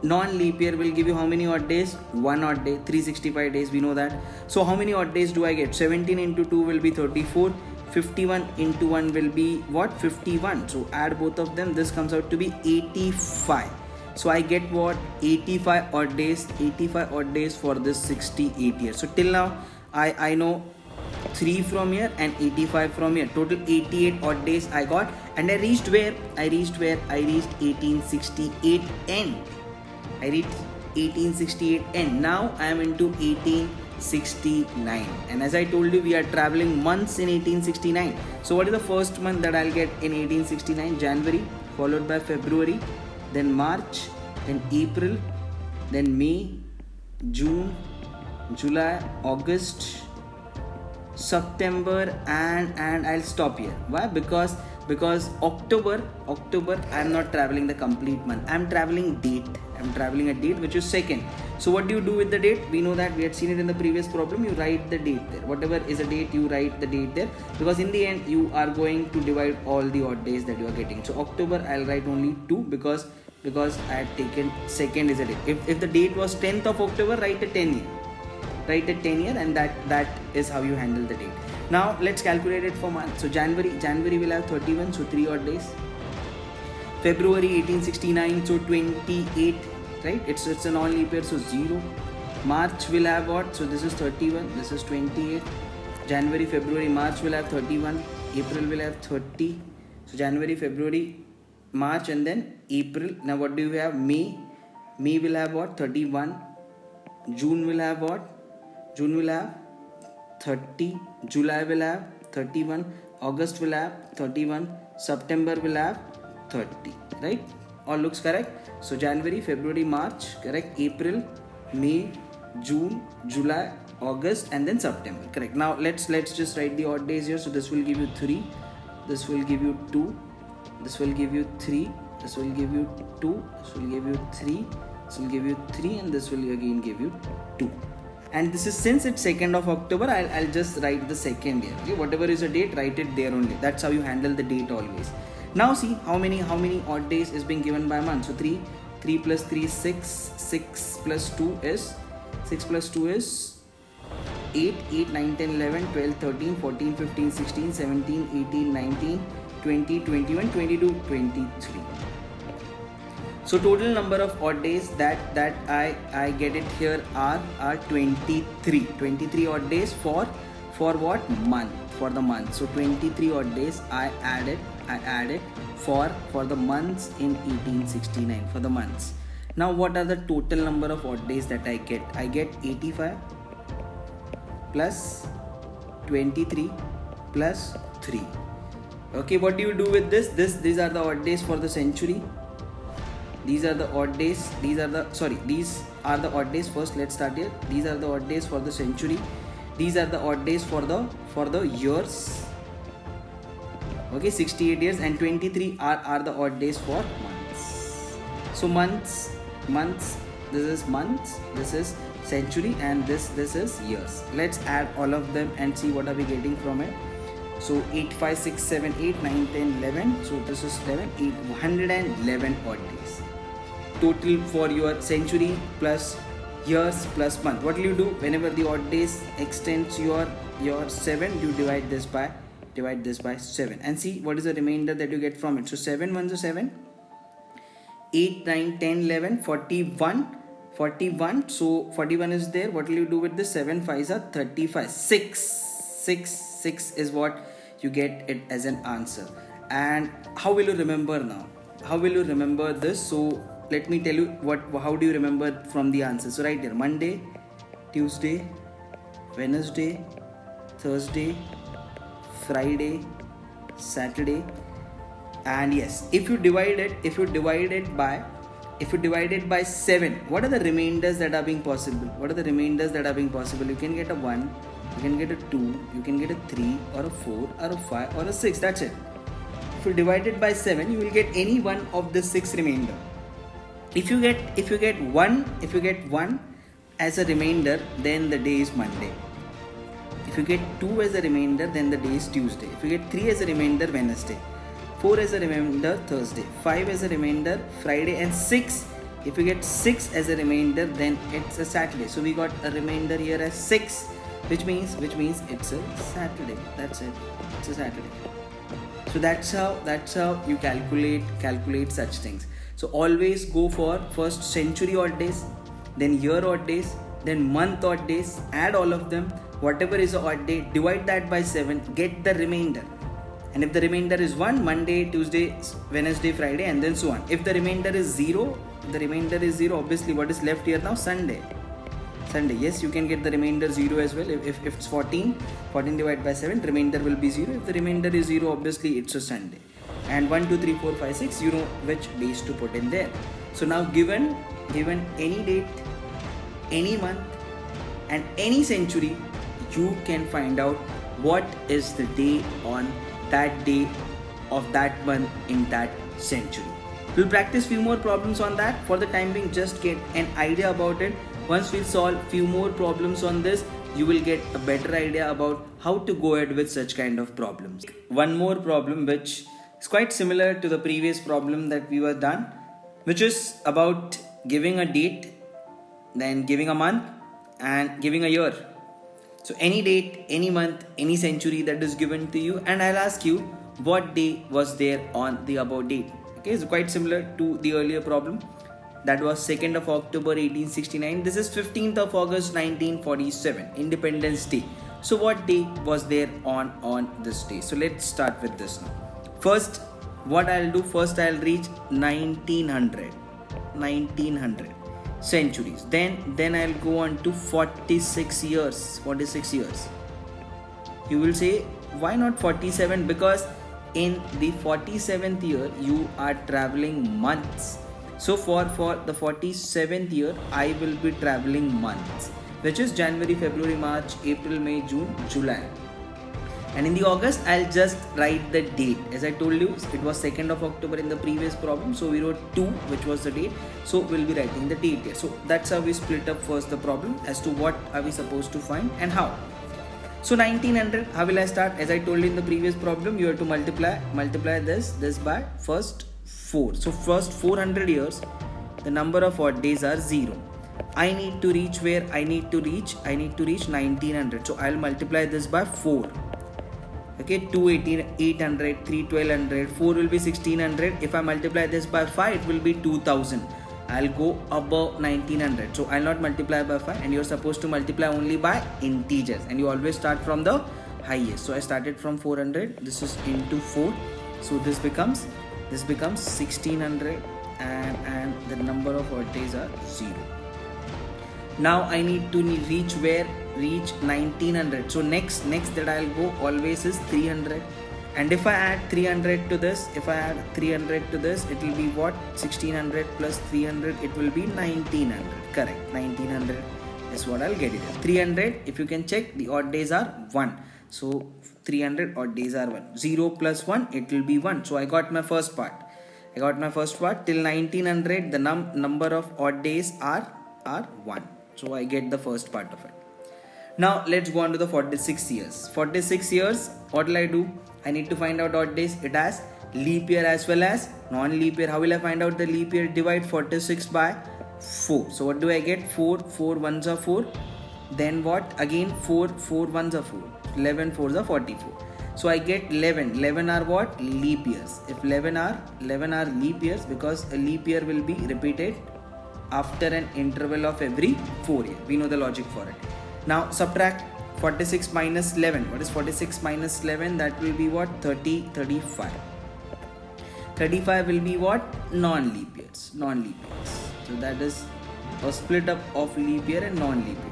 non-leap year will give you how many odd days? 1 odd day. 365 days, we know that. So how many odd days do I get? 17 into 2 will be 34. 51 into 1 will be what? 51. So add both of them. This comes out to be 85. So I get what? 85 odd days. 85 odd days for this 68 years. So till now I know 3 from here and 85 from here. Total 88 odd days I got. And I reached where? I reached 1868 end. I reached 1868 end. Now I am into 1869. And as I told you, we are traveling months in 1869. So what is the first month that I'll get in 1869? January, followed by February, then March, then April, then May, June, July, August, September, and I'll stop here. Why? Because October I am not traveling the complete month. I am traveling date. I am traveling a date which is second. So what do you do with the date? We know that we had seen it in the previous problem. You write the date there. Whatever is a date, you write the date there, because in the end you are going to divide all the odd days that you are getting. So October I'll write only 2 because I had taken second is a date. If the date was 10th of October, write a 10 year. Write a 10 year, and that is how you handle the date. Now let's calculate it for month. So January will have 31, so 3 odd days. February 1869, so 28, right? It's a non-leap year, so 0. March will have what? So this is 31, this is 28. January, February, March will have 31. April will have 30. So January, February, March, and then April. Now what do you have? May will have what? 31. June will have what? June will have 30. July will have 31. August will have 31. September will have 30. Right? All looks correct. So January, February, March, correct. April, May, June, July, August, and then September. Correct. Now let's just write the odd days here. So this will give you 3. This will give you 2. This will give you 3. This will give you 2. This will give you 3. This will give you 3, and this will again give you 2. And this is, since it's 2nd of October, I'll just write the second year. Okay, whatever is a date, write it there only. That's how you handle the date always. Now see how many odd days is being given by month. So 3 plus 3 is 6. 6 plus 2 is 8. 8, 9, 10, 11, 12, 13, 14, 15, 16, 17, 18, 19, 20, 21, 22, 23. So total number of odd days that I get it here are 23. 23 odd days for what? Month. For the month. So 23 odd days I added for the months in 1869, for the months. Now what are the total number of odd days that I get? I get 85 plus 23 plus 3. Okay, what do you do with this? These are the odd days for the century. These are the odd days. These are the odd days. First, let's start here. These are the odd days for the century. These are the odd days for the years. Okay, 68 years, and 23 are the odd days for months. So months. This is months. This is century, and this is years. Let's add all of them and see what are we getting from it. So 8, 5, 6, 7, 8, 9, 10, 11. So this is 11, 111 odd days. Total for your century plus years plus month. What will you do? Whenever the odd days extends your 7, you divide this by 7 and see what is the remainder that you get from it. So 7 ones are 7. 8, 9, 10, 11, 41. So 41 is there. What will you do with this? 7 5s are 35. 6 is what you get it as an answer. And how will you remember now? How will you remember this? So let me tell you how do you remember from the answer. So right here, Monday, Tuesday, Wednesday, Thursday, Friday, Saturday, and yes, if you divide it by 7, what are the remainders that are being possible? You can get a 1, you can get a 2, you can get a 3 or a 4 or a 5 or a 6. That's it. If you divide it by 7, you will get any one of the 6 remainder. If you get 1 as a remainder, then the day is Monday. If you get 2 as a remainder, then the day is Tuesday. If you get 3 as a remainder, Wednesday. 4 as a remainder, Thursday. 5 as a remainder, Friday. And 6, if you get 6 as a remainder, then it's a Saturday. So we got a remainder here as 6, which means it's a Saturday. That's it. It's a Saturday. So that's how you calculate such things. So always go for first century odd days, then year odd days, then month odd days, add all of them, whatever is an odd day, divide that by 7, get the remainder. And if the remainder is 1, Monday, Tuesday, Wednesday, Friday, and then so on. If the remainder is 0, obviously what is left here now? Sunday. Yes, you can get the remainder 0 as well. If it's 14 divided by 7, remainder will be 0. If the remainder is 0, obviously it's a Sunday. And 1, 2, 3, 4, 5, 6, you know which days to put in there. So now given any date, any month and any century, you can find out what is the day on that day of that month in that century. We'll practice few more problems on that. For the time being, just get an idea about it. Once we solve few more problems on this, you will get a better idea about how to go ahead with such kind of problems. One more problem which is quite similar to the previous problem that we were done, which is about giving a date, then giving a month and giving a year. So any date, any month, any century that is given to you, and I'll ask you what day was there on the above date. Okay, so quite similar to the earlier problem. That was 2nd of October 1869. This is 15th of August 1947, Independence Day. So what day was there on this day? So let's start with this now. First, what I'll do, I'll reach 1900 centuries. Then I'll go on to 46 years. You will say, why not 47? Because in the 47th year, you are traveling months. So for the 47th year, I will be traveling months, which is January, February, March, April, May, June, July. And in the August, I'll just write the date. As I told you, it was 2nd of October in the previous problem. So we wrote 2, which was the date. So we'll be writing the date here. So that's how we split up first the problem as to what are we supposed to find and how. So 1900, how will I start? As I told you in the previous problem, you have to multiply this by first 4. So first 400 years, the number of odd days are 0. I need to reach where? I need to reach 1900. So I'll multiply this by 4. Okay, 2 800, 3 1200, 4 will be 1600. If I multiply this by 5, it will be 2000. I'll go above 1900. So I'll not multiply by 5, and you're supposed to multiply only by integers, and you always start from the highest. So I started from 400. This is into 4. So this becomes 1600, and the number of odd days are 0. Now I need to reach where? Reach 1900. So next that I'll go always is 300. And if I add 300 to this, it will be what? 1600 plus 300, it will be 1900. Correct, 1900 is what I'll get it. 300, if you can check, the odd days are 1. So 300 odd days are 1. 0 plus 1, it will be 1. So I got my first part. Till 1900, the number of odd days are 1. So I get the first part of it. Now let's go on to the 46 years. 46 years, what will I do? I need to find out odd days. It has leap year as well as non-leap year. How will I find out the leap year? Divide 46 by 4. So what do I get? 4 ones are 4. Then what? Again 4 ones are 4. 11 fours are 44. So I get 11. 11 are what? Leap years. If 11 are leap years, because a leap year will be repeated after an interval of every 4 years. We know the logic for it. Now subtract 46 minus 11. What is 46 minus 11? That will be what? 35. 35 will be what? Non-leap years. So that is a split up of leap year and non-leap year.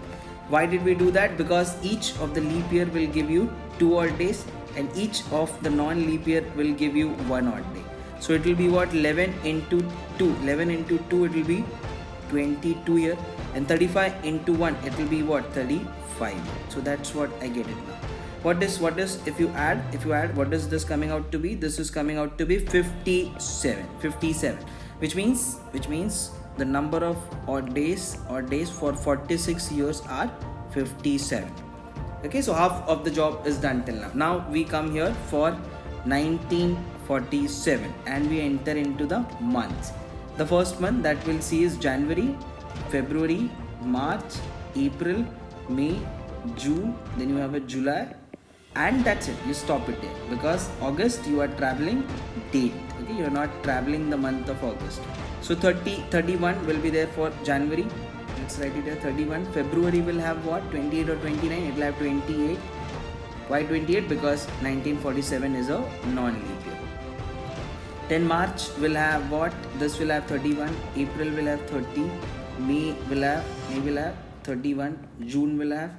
Why did we do that? Because each of the leap year will give you 2 odd days, and each of the non-leap year will give you 1 odd day. So it will be what? 11 into 2. 11 into 2, it will be 22 year, and 35 into 1, it will be what? 35. So that's what I get it now. What is if you add, what is this coming out to be? This is coming out to be 57, which means the number of odd days for 46 years are 57. Okay, so half of the job is done till now. Now we come here for 1947 and we enter into the months. The first month that we'll see is January, February, March, April, May, June, then you have a July, and that's it. You stop it here because August you are traveling date. Okay, you are not traveling the month of August. So 31 will be there for January. Let's write it here, 31. February will have what? 28 or 29? It will have 28. Why 28? Because 1947 is a non-leap year. Then March will have what? This will have 31. April will have 30. May will have 31. June will have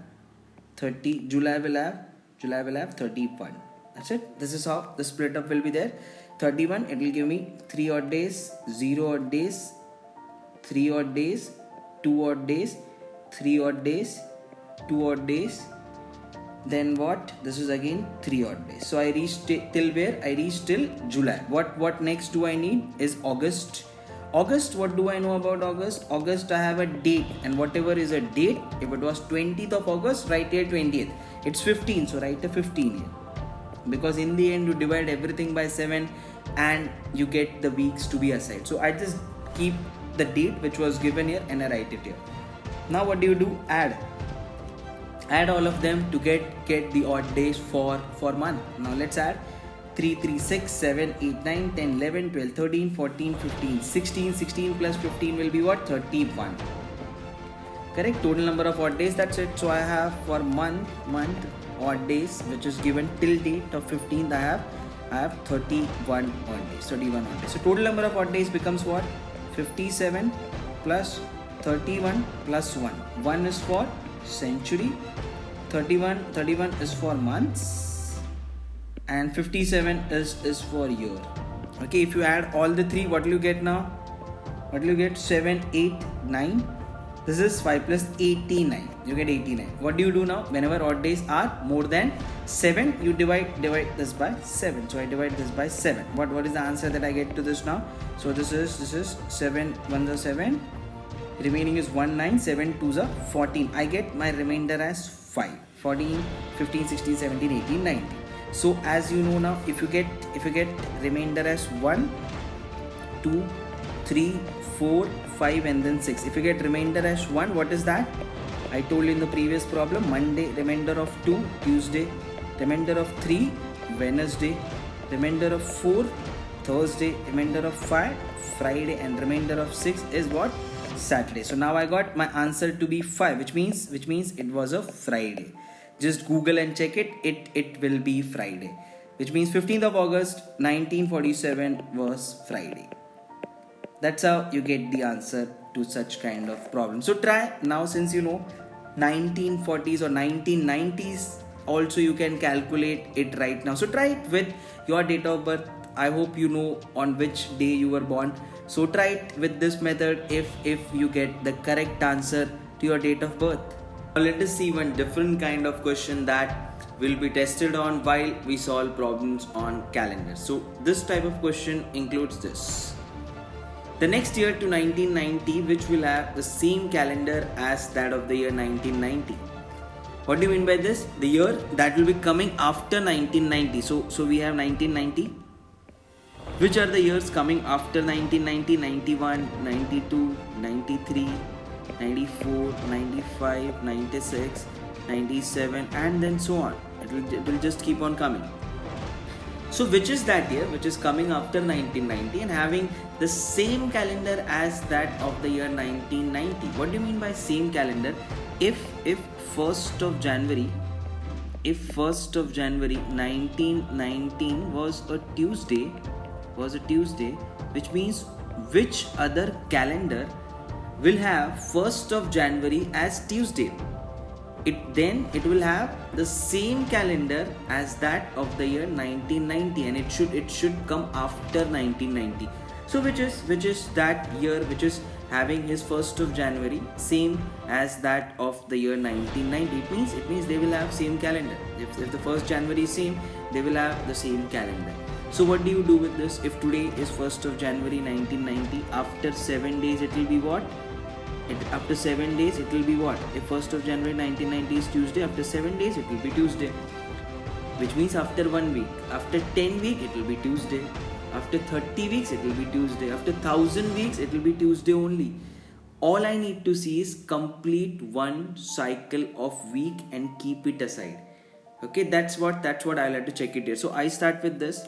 30. July will have 31. That's it. This is how the split up will be there. 31, it will give me 3 odd days, 0 odd days, 3 odd days, 2 odd days, 3 odd days, 2 odd days. Then what? This is again 3 odd days. So I reached till where? I reached till July. What next do I need is August. August, what do I know about August? August, I have a date, and whatever is a date, if it was 20th of August, write here 20th. It's 15, so write a 15 here. Because in the end, you divide everything by 7 and you get the weeks to be aside. So I just keep the date which was given here and I write it here. Now what do? Add all of them to get the odd days for month. Now let's add 3, 3, 6, 7, 8, 9, 10, 11, 12, 13, 14, 15, 16. 16 plus 15 will be what? 31. Correct? Total number of odd days, that's it. So I have for month odd days, which is given till date of 15th. I have 31 odd days. 31 odd days. So total number of odd days becomes what? 57 plus 31 plus 1. 1 is for century. 31 is for months. And 57 is for year. Okay, if you add all the three, what will you get now? What will you get? 7, 8, 9. This is 5 plus 89. You get 89. What do you do now? Whenever odd days are more than 7, you divide this by 7. So I divide this by 7. What is the answer that I get to this now? So this is 7 1s are 7. Remaining is 1 9. 7 2s are 14. I get my remainder as 5. 14, 15, 16, 17, 18, 19. So as you know now, if you get remainder as 1, 2, 3, 4, 5 and then 6. If you get remainder as 1, what is that? I told you in the previous problem, Monday, remainder of 2, Tuesday, remainder of 3, Wednesday, remainder of 4, Thursday, remainder of 5, Friday, and remainder of 6 is what? Saturday. So now I got my answer to be 5, which means it was a Friday. Just Google and check it. It will be Friday, which means 15th of August 1947 was Friday. That's how you get the answer to such kind of problem. So try now, since you know 1940s or 1990s also you can calculate it right now. So try it with your date of birth. I hope you know on which day you were born. So try it with this method if you get the correct answer to your date of birth. Now let us see one different kind of question that will be tested on while we solve problems on calendar. So this type of question includes this. The next year to 1990, which will have the same calendar as that of the year 1990. What do you mean by this? The year that will be coming after 1990. So we have 1990. Which are the years coming after 1990? 91, 92, 93, 94, 95, 96, 97, and then so on. It will just keep on coming. So which is that year which is coming after 1990 and having the same calendar as that of the year 1990? What do you mean by same calendar? If 1st of January 1919 was a Tuesday, which means which other calendar will have 1st of January as Tuesday? It will have the same calendar as that of the year 1990, and it should come after 1990. So which is that year which is having his 1st of January same as that of the year 1990? It means they will have same calendar. If the 1st January is same, they will have the same calendar. So what do you do with this? If today is 1st of January 1990, after 7 days it will be what? After 7 days it will be what? If 1st of January 1990 is Tuesday, after 7 days it will be Tuesday, which means after 1 week. After 10 weeks it will be Tuesday. After 30 weeks it will be Tuesday. After 1000 weeks it will be Tuesday only. All I need to see is complete one cycle of week and keep it aside. Okay, that's what I'll have to check it here. So I start with this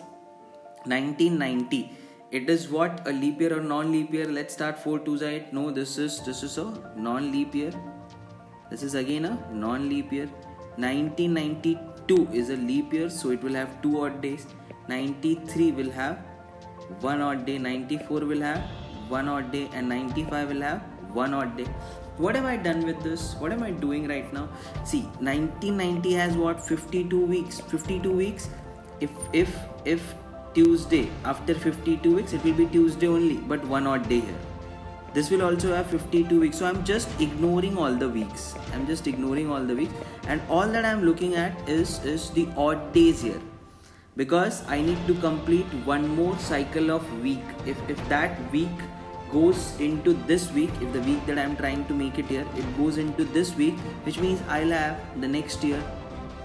1990. It is what, a leap year or non-leap year? Let's start 4 2s 8. No, this is a non-leap year. This is again a non-leap year. 1992 is a leap year, so it will have 2 odd days. 93 will have 1 odd day. 94 will have 1 odd day, and 95 will have 1 odd day. What have I done with this? What am I doing right now? See, 1990 has what? 52 weeks. 52 weeks. If Tuesday, after 52 weeks it will be Tuesday only, but 1 odd day here. This will also have 52 weeks. So I'm just ignoring all the weeks. And all that I'm looking at is the odd days here, because I need to complete one more cycle of week. If that week goes into this week, if the week that I'm trying to make it here, it goes into this week, which means I'll have the next year,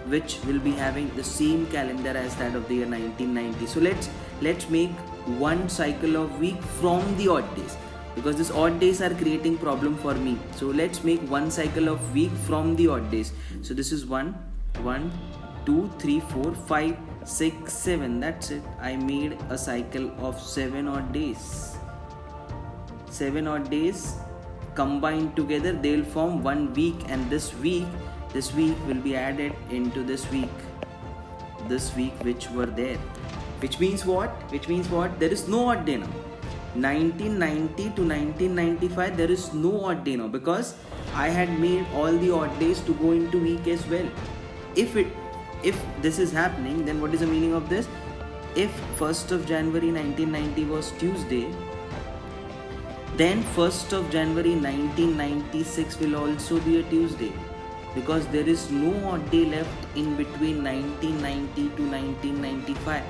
which will be having the same calendar as that of the year 1990. So let's make one cycle of week from the odd days, because these odd days are creating problem for me. So let's make one cycle of week from the odd days. So this is 1 2 3 4 5 6 7. That's it. I made a cycle of 7 odd days. 7 odd days combined together, they'll form 1 week, and this week will be added into this week which were there, which means what? There is no odd day now. 1990 to 1995 there is no odd day now, because I had made all the odd days to go into week as well. If this is happening, then what is the meaning of this? If 1st of January 1990 was Tuesday, then 1st of January 1996 will also be a Tuesday, because there is no odd day left in between 1990 to 1995.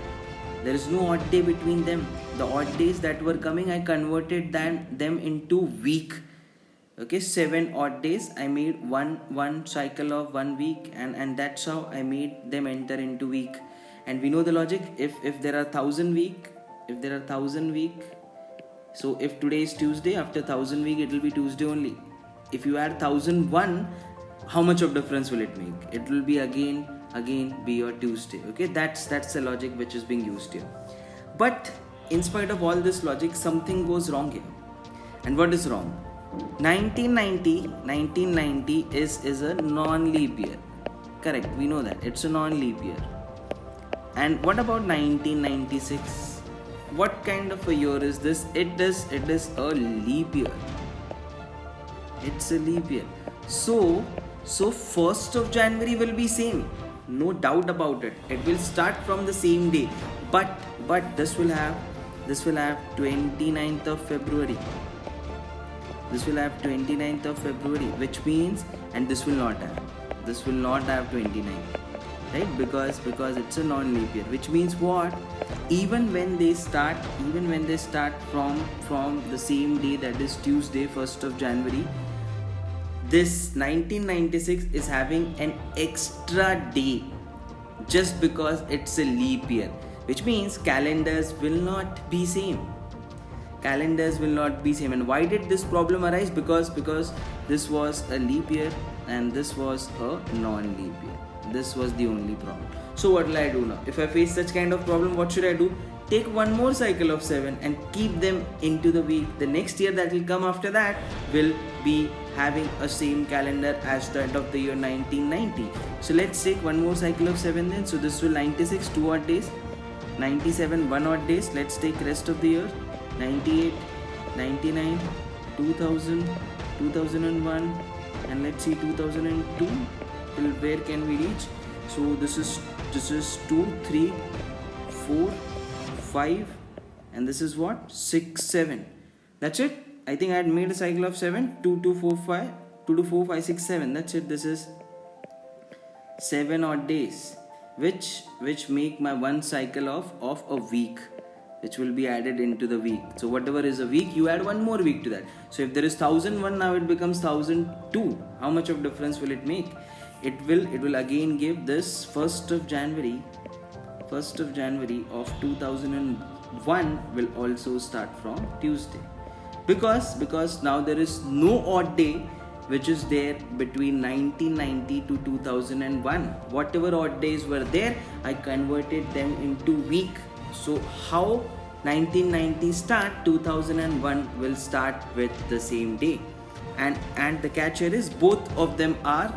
There is no odd day between them. The odd days that were coming, I converted them into week. Okay, 7 odd days. I made one cycle of 1 week, and that's how I made them enter into week. And we know the logic. If there are 1000 week, so if today is Tuesday, after 1000 week it will be Tuesday only. If you add 1001, how much of difference will it make? It will be again be your Tuesday. Okay, that's the logic which is being used here. But in spite of all this logic, something goes wrong here. And what is wrong? 1990 is a non-leap year. Correct, we know that it's a non-leap year. And what about 1996? What kind of a year is this? It is a leap year. It's a leap year. So 1st of January will be same. No doubt about it. It will start from the same day. But this will have 29th of February. Which means, and this will not have 29, right? Because it's a non-leap year. Which means what? Even when they start from the same day, that is Tuesday, 1st of January, this 1996 is having an extra day just because it's a leap year, which means calendars will not be same. And why did this problem arise? Because this was a leap year and this was a non-leap year. This was the only problem. So what will I do now? If I face such kind of problem, what should I do? Take one more cycle of 7 and keep them into the week. The next year that will come after that will be having a same calendar as the end of the year 1990. So let's take one more cycle of 7 then. So this will 96, 2 odd days, 97, 1 odd days. Let's take rest of the year, 98, 99, 2000, 2001, and let's see 2002. Till where can we reach? So this is 2, 3, 4, 5, and this is what? 6, 7. That's it. I think I had made a cycle of 7. 2 to 4, 5, 2 to 4, 5, 6, 7. That's it. This is 7 odd days, which make my one cycle of a week. which will be added into the week. So whatever is a week, you add one more week to that. So if there is 1001, now it becomes 1002. How much of difference will it make? It will again give this 1st of January of 2001 will also start from Tuesday, because now there is no odd day which is there between 1990 to 2001. Whatever odd days were there, I converted them into week. So how 1990 start, 2001 will start with the same day. And the catch here is both of them are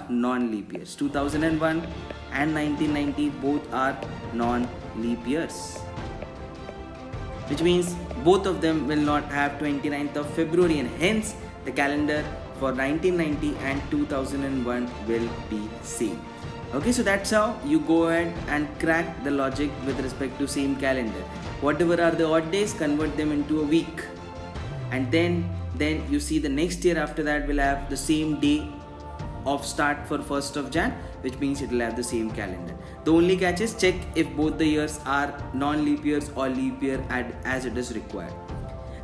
non-leap years. 2001 and 1990 both are non-leap years, which means both of them will not have 29th of February, and hence the calendar for 1990 and 2001 will be same. Okay, so that's how you go ahead and crack the logic with respect to same calendar. Whatever are the odd days, convert them into a week, and then you see the next year after that will have the same day of start for 1st of Jan, which means it will have the same calendar. The only catch is check if both the years are non-leap years or leap year as it is required.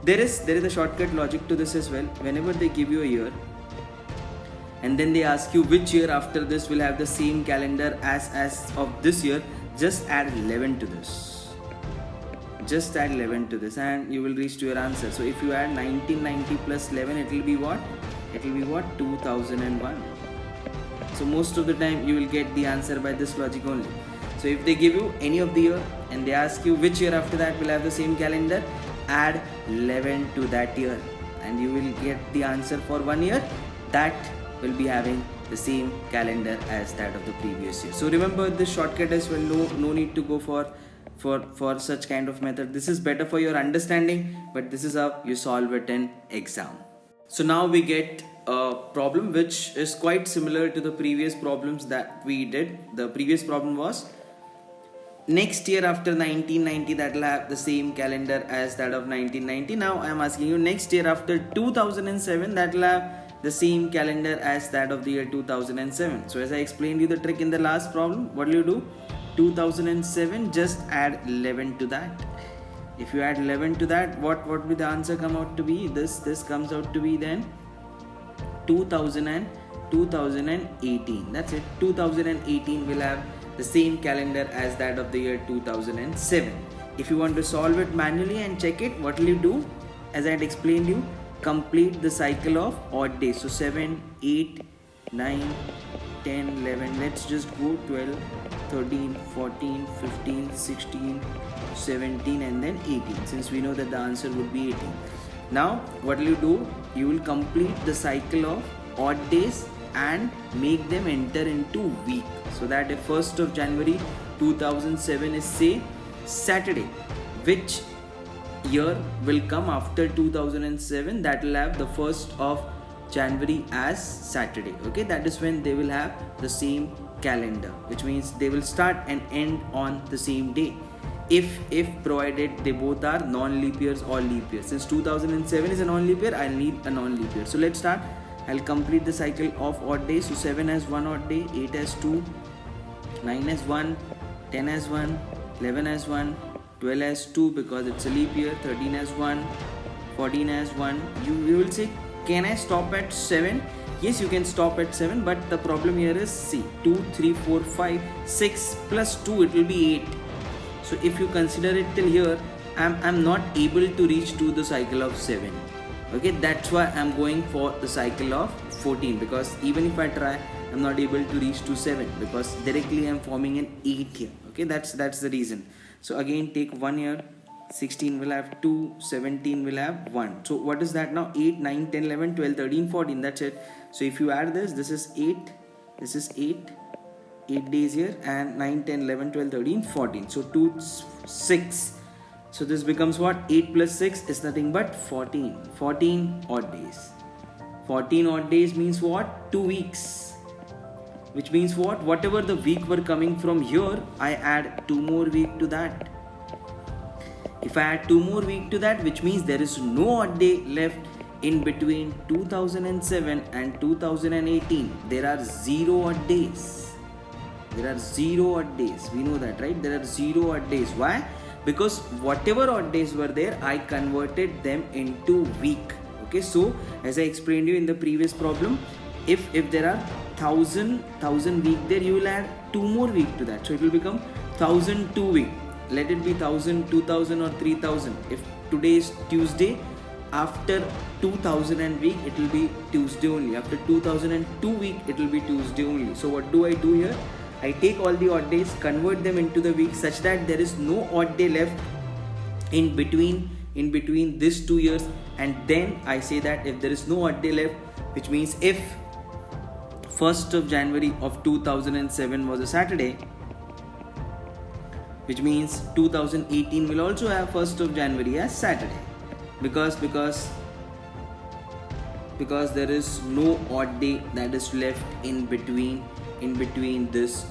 There is a shortcut logic to this as well. Whenever they give you a year and then they ask you which year after this will have the same calendar as of this year, just add 11 to this. Just add 11 to this and you will reach to your answer. So if you add 1990 plus 11, it will be what? 2001. So most of the time you will get the answer by this logic only. So if they give you any of the year and they ask you which year after that will have the same calendar, add 11 to that year and you will get the answer for 1 year that will be having the same calendar as that of the previous year. So remember this shortcut as well. No need to go for such kind of method. This is better for your understanding, but this is how you solve it in exam. So now we get a problem which is quite similar to the previous problems that we did. The previous problem was next year after 1990 that will have the same calendar as that of 1990. Now I am asking you next year after 2007 that will have the same calendar as that of the year 2007. So as I explained you the trick in the last problem, what will you do? 2007, just add 11 to that. If you add 11 to that, what will the answer come out to be? This comes out to be then 2018. That's it. 2018 will have the same calendar as that of the year 2007. If you want to solve it manually and check it, what will you do? As I had explained you, complete the cycle of odd days. So 7, 8, 9, 10, 11, let's just go 12, 13, 14, 15, 16, 17 and then 18, since we know that the answer would be 18. Now what will you do? You will complete the cycle of odd days and make them enter into week, so that if 1st of January 2007 is say Saturday, which year will come after 2007 that will have the 1st of January as Saturday. Okay, that is when they will have the same calendar, which means they will start and end on the same day, if provided they both are non-leap years or leap years. Since 2007 is a non-leap year, I'll need a non-leap year. So let's start. I'll complete the cycle of odd days. So 7 has 1 odd day, 8 has 2, 9 has 1, 10 has 1, 11 has 1, 12 has 2 because it's a leap year, 13 has 1, 14 has 1. You will say, can I stop at 7? Yes, you can stop at 7, but the problem here is, see, 2, 3, 4, 5, 6 plus 2, it will be 8. So if you consider it till here, I'm not able to reach to the cycle of 7. Okay, that's why I'm going for the cycle of 14, because even if I try, I'm not able to reach to 7 because directly I'm forming an 8 here. Okay, that's the reason. So again, take 1 year. 16 will have 2, 17 will have 1. So what is that now? 8, 9, 10, 11, 12, 13, 14. That's it. So if you add this is 8, this is 8 days here, and 9, 10, 11, 12, 13, 14. So 2, 6. So this becomes what? 8 plus 6 is nothing but 14. 14 odd days. 14 odd days means what? 2 weeks. Which means what? Whatever the week were coming from here, I add 2 more week to that. If I add 2 more weeks to that, which means there is no odd day left in between 2007 and 2018. There are 0 odd days. There are 0 odd days. We know that, right? There are 0 odd days. Why? because whatever odd days were there, I converted them into week. Okay, so as I explained you in the previous problem, if there are 1000 week there, you will add 2 more week to that, so it will become 1002 week. Let it be 1000, 2000 or 3000. If today is Tuesday, after 2000 and week it will be Tuesday only. After 2002 week it will be Tuesday only. So what do I do here? I take all the odd days, convert them into the week such that there is no odd day left in between these 2 years, and then I say that if there is no odd day left, which means if 1st of January of 2007 was a Saturday, which means 2018 will also have 1st of January as Saturday, because there is no odd day that is left in between this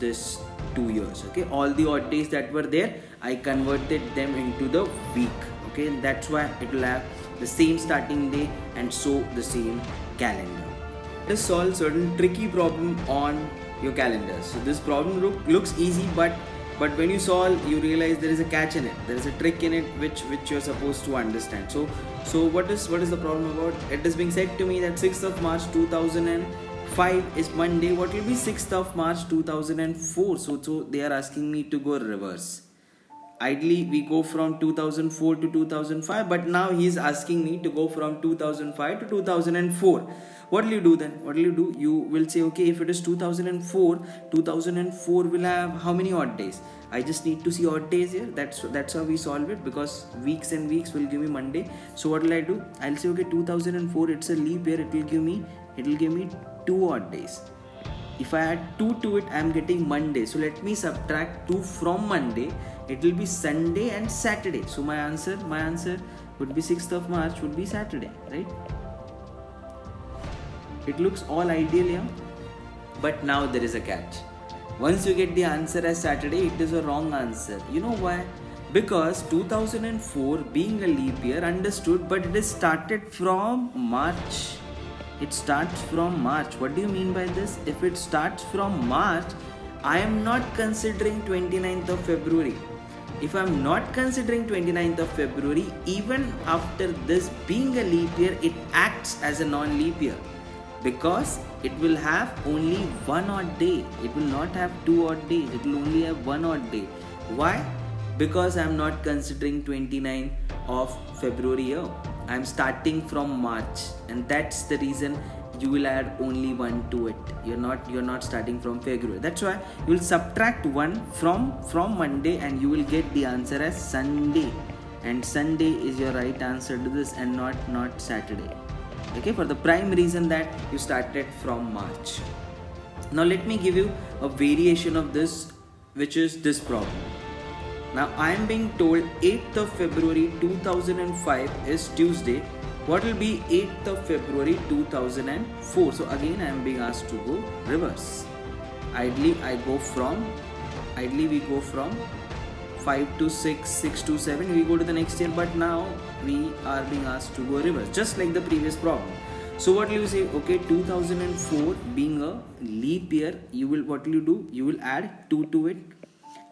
2 years. Okay, all the odd days that were there, I converted them into the week. Okay, and that's why it will have the same starting day and so the same calendar. Let us solve certain tricky problem on your calendar. So this problem looks easy, but when you solve, you realize there is a catch in it. There is a trick in it which you're supposed to understand. So what is the problem about? It is being said to me that 6th of March 2005 is Monday. What will be 6th of March 2004? So they are asking me to go reverse. Ideally we go from 2004 to 2005, but now he is asking me to go from 2005 to 2004. What will you do then? You will say, okay, if it is 2004 will have how many odd days? I just need to see odd days here. That's how we solve it, because weeks and weeks will give me Monday. So what will I do? I'll say, okay, 2004, it's a leap year, it will give me 2 odd days. If I add 2 to it, I am getting Monday. So let me subtract 2 from Monday. It will be Sunday and Saturday. So my answer would be 6th of March would be Saturday, right? It looks all ideal here, but now there is a catch. Once you get the answer as Saturday, it is a wrong answer. You know why? Because 2004 being a leap year, understood, but it is started from March. It starts from March. What do you mean by this? If it starts from March, I am not considering 29th of February. If I am not considering 29th of February, even after this being a leap year, it acts as a non-leap year, because it will have only 1 odd day. It will not have 2 odd days. It will only have 1 odd day. Why? Because I am not considering 29th of February here. I am starting from March, and that's the reason you will add only 1 to it. You're not starting from February. That's why you will subtract 1 from Monday, and you will get the answer as Sunday. And Sunday is your right answer to this, and not Saturday. Okay, for the prime reason that you started from March. Now let me give you a variation of this, which is this problem. Now I am being told 8th of February 2005 is Tuesday. What will be 8th of February 2004? So again I am being asked to go reverse. Ideally we go from 5 to 6, 6 to 7, we go to the next year, but now we are being asked to go reverse, just like the previous problem. So what will you say? Okay, 2004 being a leap year, what will you do? You will add 2 to it,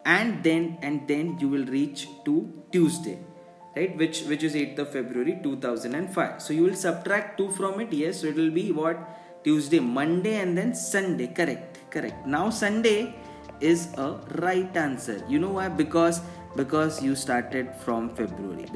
and then you will reach to Tuesday, right, which is 8th of February 2005. So you will subtract 2 from it. Yes, so it will be what? Tuesday, Monday, and then Sunday. Correct. Now Sunday is a right answer. You know why? Because you started from February.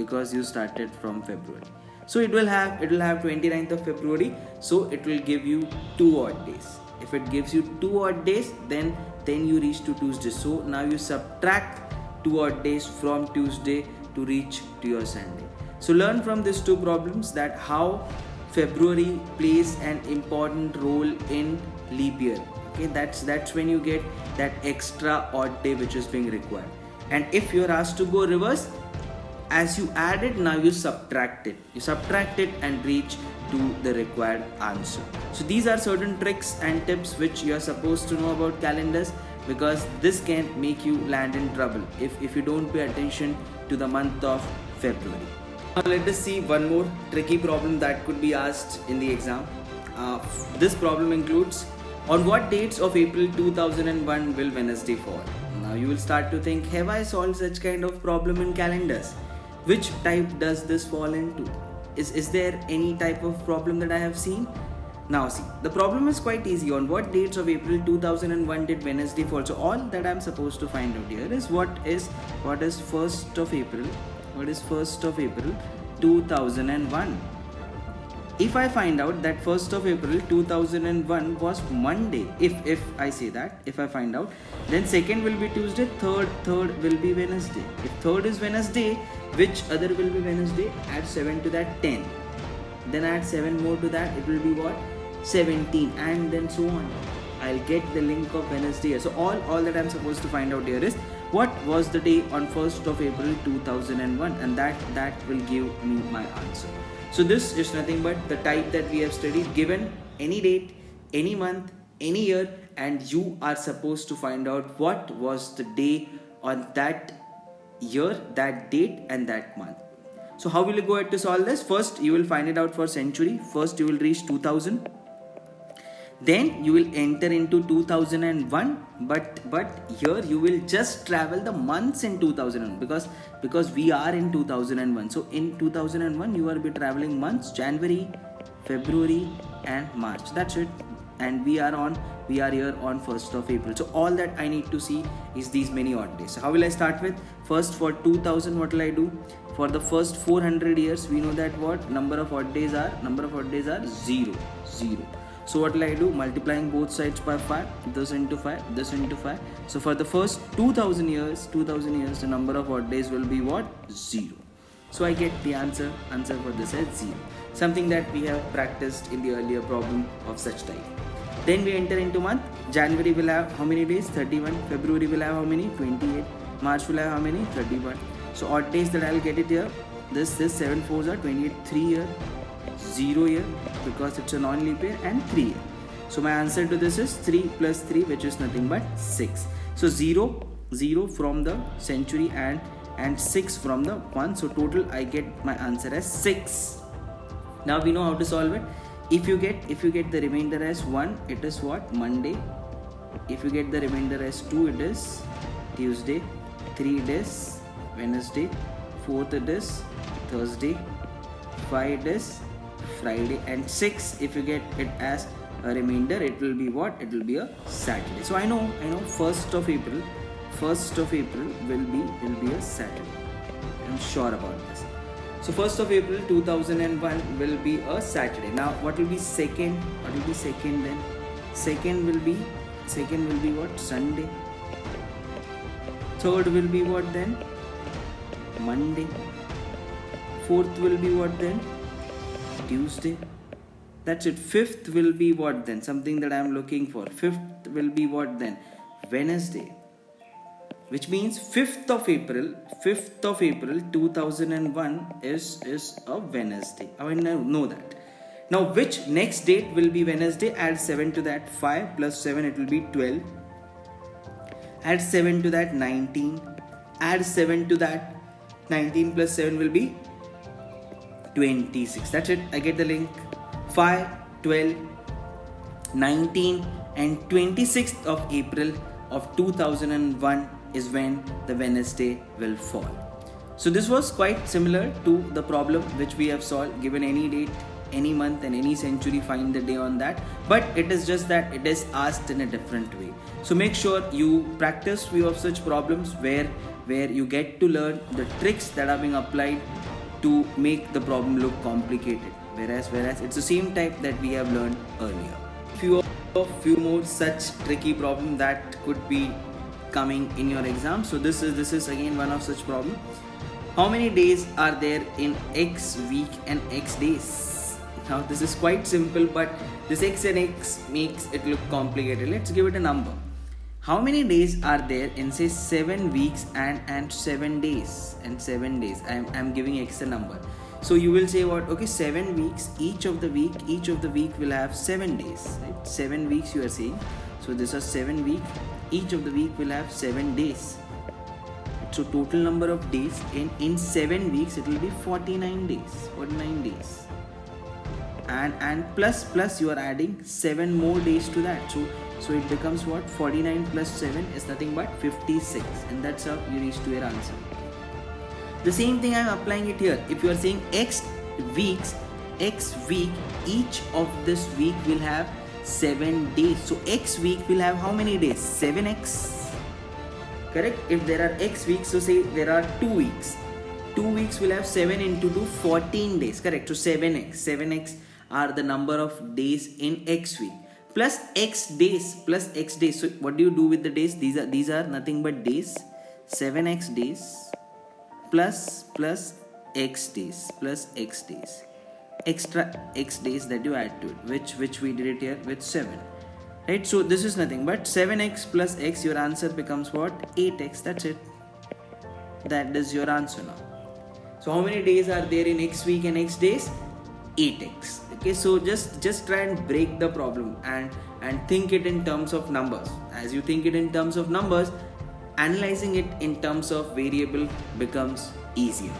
So it will have 29th of February. So it will give you 2 odd days. If it gives you 2 odd days, then you reach to Tuesday. So now you subtract 2 odd days from Tuesday to reach to your Sunday. So learn from these 2 problems that how February plays an important role in leap year. Okay, that's when you get that extra odd day which is being required. And if you are asked to go reverse, as you add it, now you subtract it and reach to the required answer. So these are certain tricks and tips which you are supposed to know about calendars, because this can make you land in trouble if you don't pay attention to the month of February. Now let us see one more tricky problem that could be asked in the exam. This problem includes, on what dates of April 2001 will Wednesday fall? Now you will start to think, have I solved such kind of problem in calendars? Which type does this fall into? Is there any type of problem that I have seen? Now see, the problem is quite easy. On what dates of April 2001 did Wednesday fall? So all that I'm supposed to find out here is what is 1st of April? What is 1st of April 2001? If I find out that 1st of April 2001 was Monday, if I say that, if I find out, then 2nd will be Tuesday, 3rd will be Wednesday. If 3rd is Wednesday, which other will be Wednesday? Add 7 to that, 10. Then add 7 more to that, it will be what? 17, and then so on. I'll get the link of Wednesday here. So all that I'm supposed to find out here is what was the day on 1st of April 2001, and that will give me my answer. So this is nothing but the type that we have studied, given any date, any month, any year, and you are supposed to find out what was the day on that year, that date, and that month. So how will you go ahead to solve this? First, you will find it out for century. First, you will reach 2000. Then you will enter into 2001, but here you will just travel the months in 2001 because we are in 2001. So in 2001 you will be traveling months: January, February, and March. That's it. And we are here on 1st of April. So all that I need to see is these many odd days. So how will I start with? First, for 2000, what will I do? For the first 400 years, we know that what number of odd days are? Number of odd days are 0. So what will I do? Multiplying both sides by 5, this into 5, this into 5. So for the first 2000 years, the number of odd days will be what? 0. So I get the answer for this as 0. Something that we have practiced in the earlier problem of such type. Then we enter into month. January will have how many days? 31. February will have how many? 28. March will have how many? 31. So odd days that I will get it here. This 7 4s are 28. 3 here. 0 here because it's a non-leap year, and 3 here. So my answer to this is 3 plus 3, which is nothing but 6. So 0 from the century and 6 from the month. So total I get my answer as 6. Now we know how to solve it. If you get the remainder as 1, it is what? Monday. If you get the remainder as 2, it is Tuesday. 3, it is Wednesday. 4th, it is Thursday. 5, it is Friday. And 6, if you get it as a remainder, it will be what? It will be a Saturday. So I know 1st of April will be a Saturday. I'm sure about this. So 1st of April 2001 will be a Saturday. Now what will be second? What will be second then? Second will be what? Sunday. Third will be what then? Monday. Fourth will be what then? Tuesday. That's it. Fifth will be what then? Something that I am looking for. Fifth will be what then? Wednesday. Which means 5th of April 2001 is a Wednesday. I know that. Now which next date will be Wednesday? Add 7 to that. 5 plus 7, it will be 12. Add 7 to that, 19. Add 7 to that, 19 plus 7 will be 26. That's it. I get the link. 5, 12, 19 and 26th of April of 2001 is when the Wednesday will fall. So this was quite similar to the problem which we have solved. Given any date, any month and any century, find the day on that. But it is just that it is asked in a different way. So make sure you practice few of such problems where you get to learn the tricks that are being applied to make the problem look complicated. Whereas it's the same type that we have learned earlier. Few more such tricky problem that could be coming in your exam. So this is again one of such problem. How many days are there in X week and X days? Now this is quite simple, but this X and X makes it look complicated. Let's give it a number. How many days are there in say 7 weeks and 7 days and 7 days? I'm giving X a number. So you will say what? Okay, 7 weeks. Each of the week will have 7 days. Right? 7 weeks you are saying. So this is 7 weeks. Each of the week will have 7 days. So total number of days in 7 weeks, it will be 49 days. 49 days. and plus you are adding 7 more days to that, so it becomes what? 49 plus 7 is nothing but 56, and that's how you reach to your answer. The same thing I am applying it here. If you are saying x week, each of this week will have 7 days. So x week will have how many days? 7x. Correct? If there are x weeks, so say there are 2 weeks. 2 weeks will have 7 into 2, 14 days. Correct? So 7x are the number of days in x week. Plus x days. So what do you do with the days? These are nothing but days. 7x days plus x days plus x days. Extra x days that you add to it, which we did it here with 7. Right? So this is nothing but 7x plus x. Your answer becomes what? 8x. That's it. That is your answer now. So how many days are there in x week and x days? 8x. Okay, so just try and break the problem and think it in terms of numbers. As you think it in terms of numbers, analyzing it in terms of variable becomes easier.